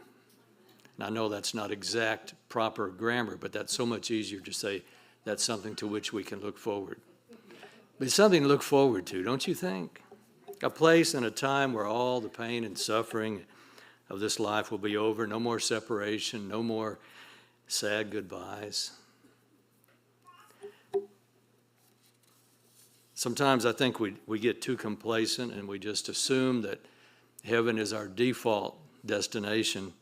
And I know that's not exact, proper grammar, but that's so much easier to say that's something to which we can look forward. But it's something to look forward to, don't you think? A place and a time where all the pain and suffering of this life will be over. No more separation, no more sad goodbyes. Sometimes I think we get too complacent and we just assume that heaven is our default destination.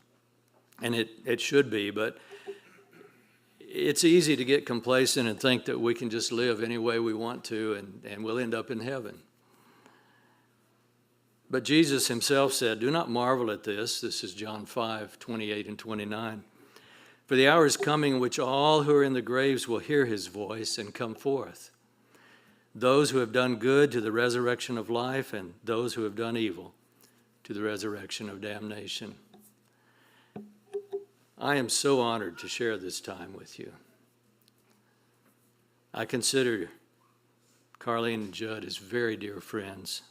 And it should be, but it's easy to get complacent and think that we can just live any way we want to and we'll end up in heaven. But Jesus himself said, do not marvel at this. This is John 5:28 and 29. For the hour is coming in which all who are in the graves will hear his voice and come forth. Those who have done good to the resurrection of life, and those who have done evil to the resurrection of damnation. I am so honored to share this time with you. I consider Carlene and Judd as very dear friends.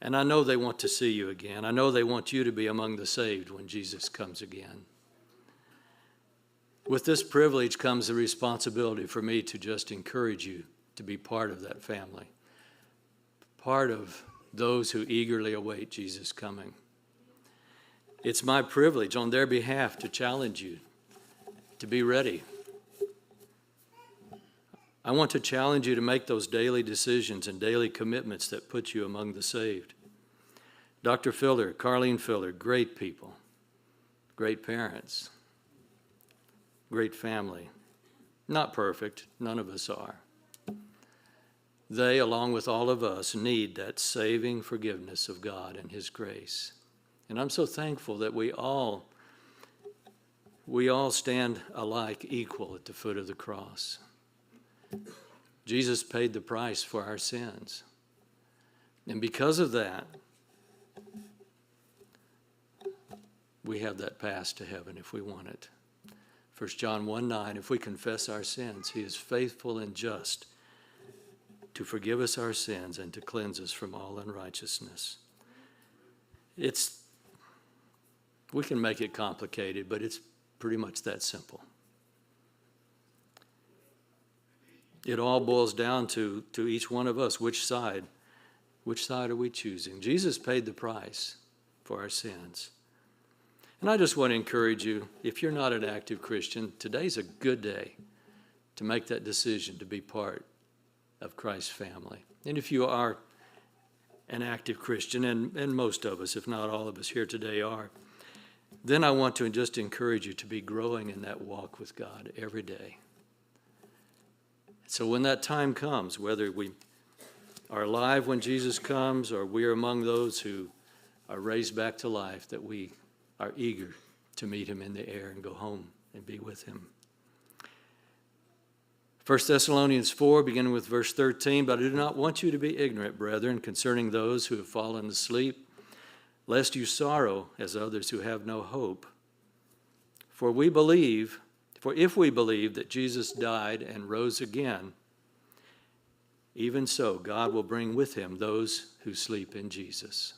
And I know they want to see you again. I know they want you to be among the saved when Jesus comes again. With this privilege comes the responsibility for me to just encourage you to be part of that family, part of those who eagerly await Jesus' coming. It's my privilege on their behalf to challenge you to be ready. I want to challenge you to make those daily decisions and daily commitments that put you among the saved. Dr. Filler, Carlene Filler, great people, great parents, great family. Not perfect, none of us are. They, along with all of us, need that saving forgiveness of God and his grace. And I'm so thankful that we all stand alike, equal at the foot of the cross. Jesus paid the price for our sins. And because of that, we have that pass to heaven if we want it. 1 John 1:9, if we confess our sins, he is faithful and just to forgive us our sins and to cleanse us from all unrighteousness. We can make it complicated, but it's pretty much that simple. It all boils down to each one of us. Which side are we choosing? Jesus paid the price for our sins. And I just want to encourage you, if you're not an active Christian, today's a good day to make that decision to be part of Christ's family. And if you are an active Christian, and most of us, if not all of us here today are, then I want to just encourage you to be growing in that walk with God every day. So when that time comes, whether we are alive when Jesus comes or we are among those who are raised back to life, that we are eager to meet him in the air and go home and be with him. 1 Thessalonians 4, beginning with verse 13, but I do not want you to be ignorant, brethren, concerning those who have fallen asleep, lest you sorrow as others who have no hope. For if we believe that Jesus died and rose again, even so God will bring with him those who sleep in Jesus.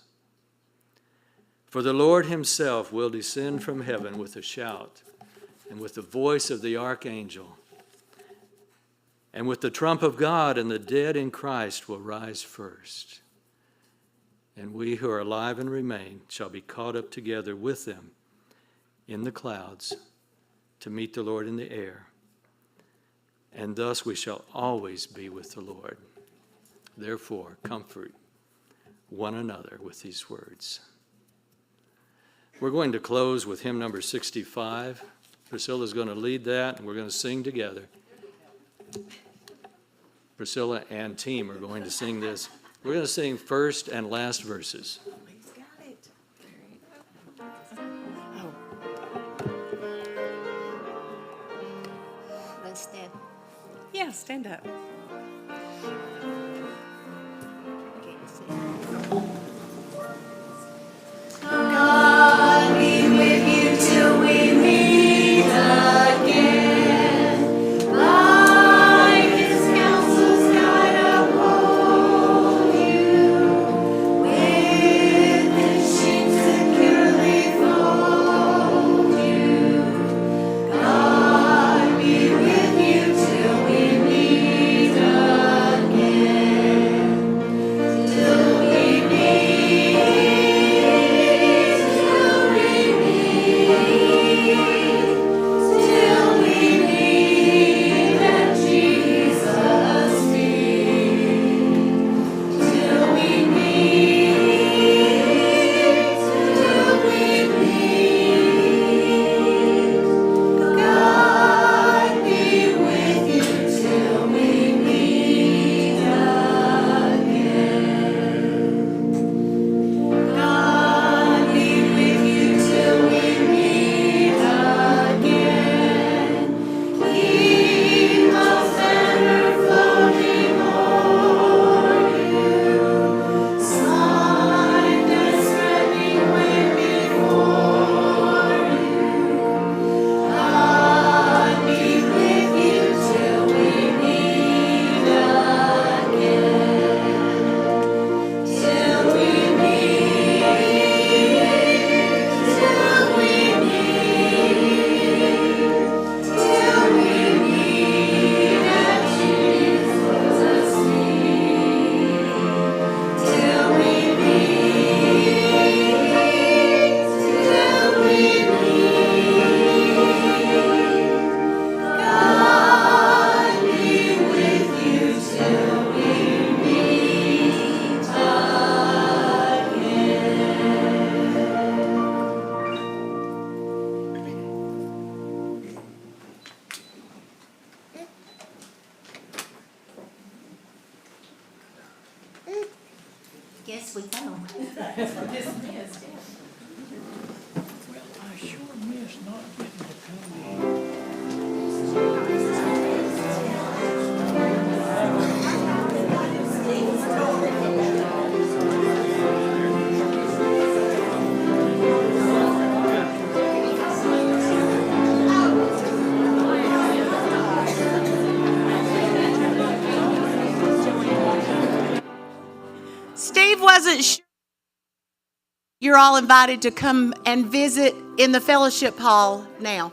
For the Lord himself will descend from heaven with a shout, and with the voice of the archangel, and with the trump of God, and the dead in Christ will rise first. And we who are alive and remain shall be caught up together with them in the clouds to meet the Lord in the air. And thus we shall always be with the Lord. Therefore, comfort one another with these words. We're going to close with hymn number 65. Priscilla's going to lead that, and we're going to sing together. Priscilla and team are going to sing this. We're going to sing first and last verses. He's got it. Let's stand. Yeah, stand up. Okay, sweet home. Dismissed, yeah. Well, I sure miss not getting to come in. Steve wasn't sure. You're all invited to come and visit in the fellowship hall now.